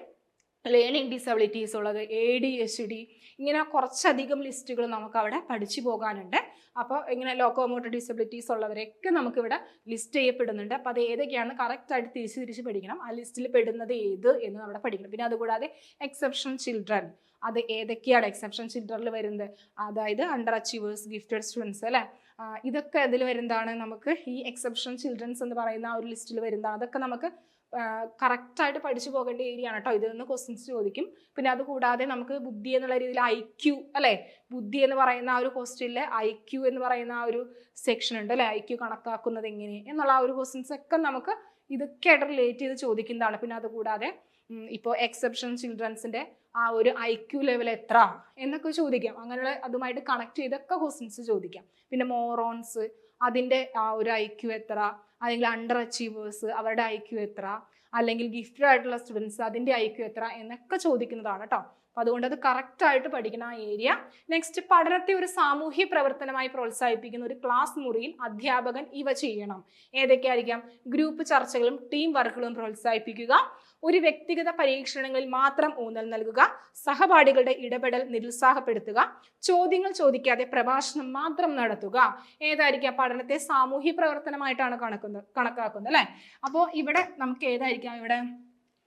ലേണിംഗ് ഡിസബിലിറ്റീസ് ഉള്ളത്, ADHD, ഇങ്ങനെ കുറച്ചധികം ലിസ്റ്റുകൾ നമുക്ക് അവിടെ പഠിച്ചു പോകാനുണ്ട്. അപ്പോൾ ഇങ്ങനെ ലോക്കോമോട്ടർ ഡിസബിലിറ്റീസ് ഉള്ളവരൊക്കെ നമുക്കിവിടെ ലിസ്റ്റ് ചെയ്യപ്പെടുന്നുണ്ട്. അപ്പോൾ അത് ഏതൊക്കെയാണ് കറക്റ്റ് ആയിട്ട് തിരിച്ച് പഠിക്കണം. ആ ലിസ്റ്റിൽ പെടുന്നത് ഏത് എന്ന് അവിടെ പഠിക്കണം. പിന്നെ അതുകൂടാതെ എക്സെപ്ഷൻ ചിൽഡ്രൻ, അത് ഏതൊക്കെയാണ് എക്സെപ്ഷൻ ചിൽഡ്രനിൽ വരുന്നത്? അതായത് അണ്ടർ അച്ചീവേഴ്സ്, ഗിഫ്റ്റഡ് സ്റ്റുഡൻസ് അല്ലെ. ഇതൊക്കെ അതിൽ വരുന്നതാണ്. നമുക്ക് ഈ എക്സെപ്ഷൻ ചിൽഡ്രൻസ് എന്ന് പറയുന്ന ആ ഒരു ലിസ്റ്റിൽ വരുന്നതാണ്. അതൊക്കെ നമുക്ക് കറക്റ്റായിട്ട് പഠിച്ചു പോകേണ്ട ഏരിയ ആണ് കേട്ടോ. ഇതിൽ നിന്ന് ക്വസ്റ്റ്യൻസ് ചോദിക്കും. പിന്നെ അതുകൂടാതെ നമുക്ക് ബുദ്ധി എന്നുള്ള രീതിയിൽ IQ അല്ലെ, ബുദ്ധി എന്ന് പറയുന്ന ആ ഒരു ക്വസ്റ്റ്യനില് IQ എന്ന് പറയുന്ന ആ ഒരു സെക്ഷൻ ഉണ്ട് അല്ലെ. IQ കണക്കാക്കുന്നത് എങ്ങനെ എന്നുള്ള ആ ഒരു ക്വസ്റ്റ്യൻസ് ഒക്കെ നമുക്ക് ഇതൊക്കെ ആയിട്ട് റിലേറ്റ് ചെയ്ത് ചോദിക്കുന്നതാണ്. പിന്നെ അതുകൂടാതെ ഇപ്പോൾ എക്സെപ്ഷൻ ചിൽഡ്രൻസിന്റെ ആ ഒരു IQ ലെവൽ എത്ര എന്നൊക്കെ ചോദിക്കാം. അങ്ങനെയുള്ള അതുമായിട്ട് കണക്ട് ചെയ്തൊക്കെ ക്വസ്റ്റ്യൻസ് ചോദിക്കാം. പിന്നെ മോറോൺസ്, അതിൻ്റെ ആ ഒരു IQ എത്ര, അല്ലെങ്കിൽ അണ്ടർ അച്ചീവേഴ്സ് അവരുടെ IQ എത്ര, അല്ലെങ്കിൽ ഗിഫ്റ്റഡ് ആയിട്ടുള്ള സ്റ്റുഡൻസ് അതിൻ്റെ IQ എത്ര എന്നൊക്കെ ചോദിക്കുന്നതാണ് കേട്ടോ. അപ്പൊ അതുകൊണ്ട് അത് കറക്റ്റ് ആയിട്ട് പഠിക്കണം ആ ഏരിയ. നെക്സ്റ്റ്, പഠനത്തെ ഒരു സാമൂഹ്യ പ്രവർത്തനമായി പ്രോത്സാഹിപ്പിക്കുന്ന ഒരു ക്ലാസ് മുറിയിൽ അധ്യാപകൻ ഇവ ചെയ്യണം. ഏതൊക്കെയായിരിക്കാം? ഗ്രൂപ്പ് ചർച്ചകളും ടീം വർക്കുകളും പ്രോത്സാഹിപ്പിക്കുക, ഒരു വ്യക്തിഗത പരീക്ഷണങ്ങളിൽ മാത്രം ഊന്നൽ നൽകുക, സഹപാഠികളുടെ ഇടപെടൽ നിരുത്സാഹപ്പെടുത്തുക, ചോദ്യങ്ങൾ ചോദിക്കാതെ പ്രഭാഷണം മാത്രം നടത്തുക. ഏതായിരിക്കാം? പഠനത്തെ സാമൂഹ്യ പ്രവർത്തനമായിട്ടാണ് കണക്കാക്കുന്നത് അല്ലെ. അപ്പോൾ ഇവിടെ നമുക്ക് ഏതായിരിക്കാം? ഇവിടെ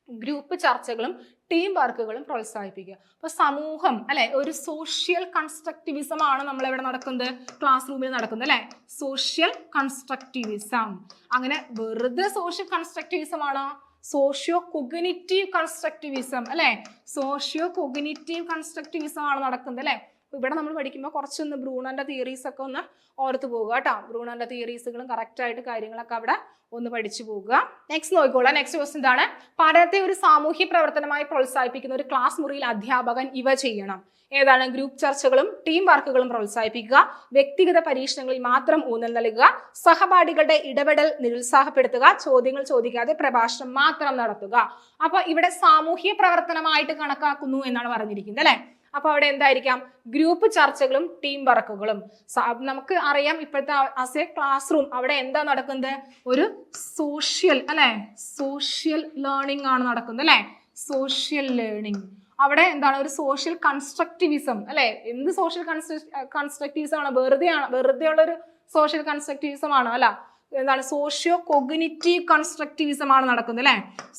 ഗ്രൂപ്പ് ചർച്ചകളും ടീം വർക്കുകളും പ്രോത്സാഹിപ്പിക്കുക. അപ്പൊ സമൂഹം അല്ലെ, ഒരു സോഷ്യൽ കൺസ്ട്രക്റ്റിവിസം ആണ് നമ്മൾ ഇവിടെ നടക്കുന്നത്, ക്ലാസ് റൂമിൽ നടക്കുന്നത് അല്ലെ. Social constructivism. അങ്ങനെ വെറുതെ സോഷ്യൽ കൺസ്ട്രക്റ്റിവിസം ആണോ? സോഷ്യോ കൊഗ്നിറ്റീവ് കൺസ്ട്രക്റ്റിവിസം അല്ലെ. സോഷ്യോ കൊഗ്നിറ്റീവ് കൺസ്ട്രക്റ്റിവിസം ആണ് നടക്കുന്നത് അല്ലെ. ഇവിടെ നമ്മൾ പഠിക്കുമ്പോൾ കുറച്ചൊന്ന് ബ്രൂണന്റെ തിയറീസ് ഒക്കെ ഒന്ന് ഓർത്ത് പോകുക കേട്ടോ. ബ്രൂണന്റെ തിയറീസുകളും കറക്റ്റ് ആയിട്ട് കാര്യങ്ങളൊക്കെ അവിടെ ഒന്ന് പഠിച്ചു പോകുക. നെക്സ്റ്റ് നോക്കിക്കോളാം. നെക്സ്റ്റ് ക്വസ്റ്റ്യൻ എന്താണ്? പഠനത്തെ ഒരു സാമൂഹ്യ പ്രവർത്തനമായി പ്രോത്സാഹിപ്പിക്കുന്ന ഒരു ക്ലാസ് മുറിയിൽ അധ്യാപകൻ ഇവ ചെയ്യണം. ഏതാണ്? ഗ്രൂപ്പ് ചർച്ചകളും ടീം വർക്കുകളും പ്രോത്സാഹിപ്പിക്കുക, വ്യക്തിഗത പരീക്ഷണങ്ങളിൽ മാത്രം ഊന്നൽ നൽകുക, സഹപാഠികളുടെ ഇടപെടൽ നിരുത്സാഹപ്പെടുത്തുക, ചോദ്യങ്ങൾ ചോദിക്കാതെ പ്രഭാഷണം മാത്രം നടത്തുക. അപ്പൊ ഇവിടെ സാമൂഹ്യ പ്രവർത്തനമായിട്ട് കണക്കാക്കുന്നു എന്നാണ് പറഞ്ഞിരിക്കുന്നത് അല്ലെ. അപ്പൊ അവിടെ എന്തായിരിക്കാം? ഗ്രൂപ്പ് ചർച്ചകളും ടീം വർക്കുകളും. നമുക്ക് അറിയാം ഇപ്പോഴത്തെ ആസ് എ ക്ലാസ് റൂം അവിടെ എന്താ നടക്കുന്നത്? ഒരു സോഷ്യൽ അല്ലെ, സോഷ്യൽ ലേണിംഗ് ആണ് നടക്കുന്നത് അല്ലെ. സോഷ്യൽ ലേണിംഗ് അവിടെ എന്താണ്? ഒരു സോഷ്യൽ കൺസ്ട്രക്റ്റിവിസം അല്ലെ. എന്ത് സോഷ്യൽ കൺസ്ട്രക്റ്റിവിസം ആണ്? വെറുതെ ഉള്ളൊരു സോഷ്യൽ കൺസ്ട്രക്റ്റിവിസം ആണോ? അല്ല, എന്താണ് സോഷ്യോ കൊഗ്നിറ്റീവ് കൺസ്ട്രക്റ്റിവിസം ആണ് നടക്കുന്നത് അല്ലെ.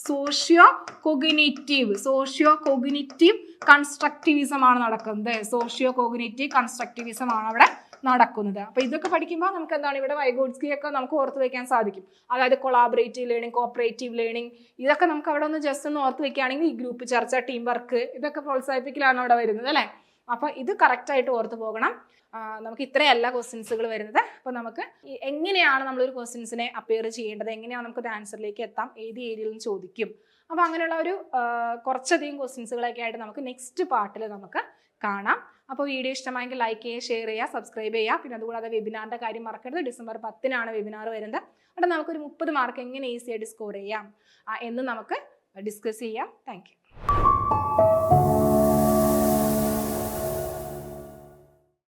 സോഷ്യോ കൊഗ്നിറ്റീവ് കൺസ്ട്രക്റ്റിവിസം ആണ് നടക്കുന്നത്. സോഷ്യോ കൊഗ്നിറ്റീവ് കൺസ്ട്രക്റ്റിവിസം ആണ് അവിടെ നടക്കുന്നത്. അപ്പൊ ഇതൊക്കെ പഠിക്കുമ്പോൾ നമുക്ക് എന്താണ് ഇവിടെ വൈഗോട്സ്കി ഒക്കെ നമുക്ക് ഓർത്ത് വെക്കാൻ സാധിക്കും. അതായത് കൊളാബറേറ്റീവ് ലേണിംഗ്, കോപ്പറേറ്റീവ് ലേണിംഗ്, ഇതൊക്കെ നമുക്ക് അവിടെ ഒന്ന് ജസ്റ്റ് ഒന്ന് ഓർത്ത് വെക്കുകയാണെങ്കിൽ ഈ ഗ്രൂപ്പ് ചർച്ച, ടീം വർക്ക്, ഇതൊക്കെ പ്രോത്സാഹിപ്പിക്കലാണ് അവിടെ വരുന്നത് അല്ലെ. അപ്പൊ ഇത് കറക്റ്റ് ആയിട്ട് ഓർത്ത് പോകണം. നമുക്ക് ഇത്രയല്ല ക്വസ്റ്റ്യൻസുകൾ വരുന്നത്. അപ്പോൾ നമുക്ക് എങ്ങനെയാണ് നമ്മളൊരു ക്വസ്റ്റ്യൻസിനെ അപ്പിയർ ചെയ്യേണ്ടത്, എങ്ങനെയാണ് നമുക്ക് ആൻസറിലേക്ക് എത്താം, ഏത് ഏരിയയിൽ നിന്ന് ചോദിക്കും, അപ്പോൾ അങ്ങനെയുള്ള ഒരു കുറച്ചധികം ക്വസ്റ്റ്യൻസുകളൊക്കെ ആയിട്ട് നമുക്ക് നെക്സ്റ്റ് പാർട്ടിൽ നമുക്ക് കാണാം. അപ്പോൾ വീഡിയോ ഇഷ്ടമായെങ്കിൽ ലൈക്ക് ചെയ്യുക, ഷെയർ ചെയ്യുക, സബ്സ്ക്രൈബ് ചെയ്യുക. പിന്നെ അതുകൂടാതെ വെബിനാറിൻ്റെ കാര്യം മറക്കരുത്. ഡിസംബർ 10 വെബിനാർ വരുന്നത്. അവിടെ നമുക്കൊരു 30 മാർക്ക് എങ്ങനെ ഈസി ആയിട്ട് സ്കോർ ചെയ്യാം എന്ന് നമുക്ക് ഡിസ്കസ് ചെയ്യാം. Thank you.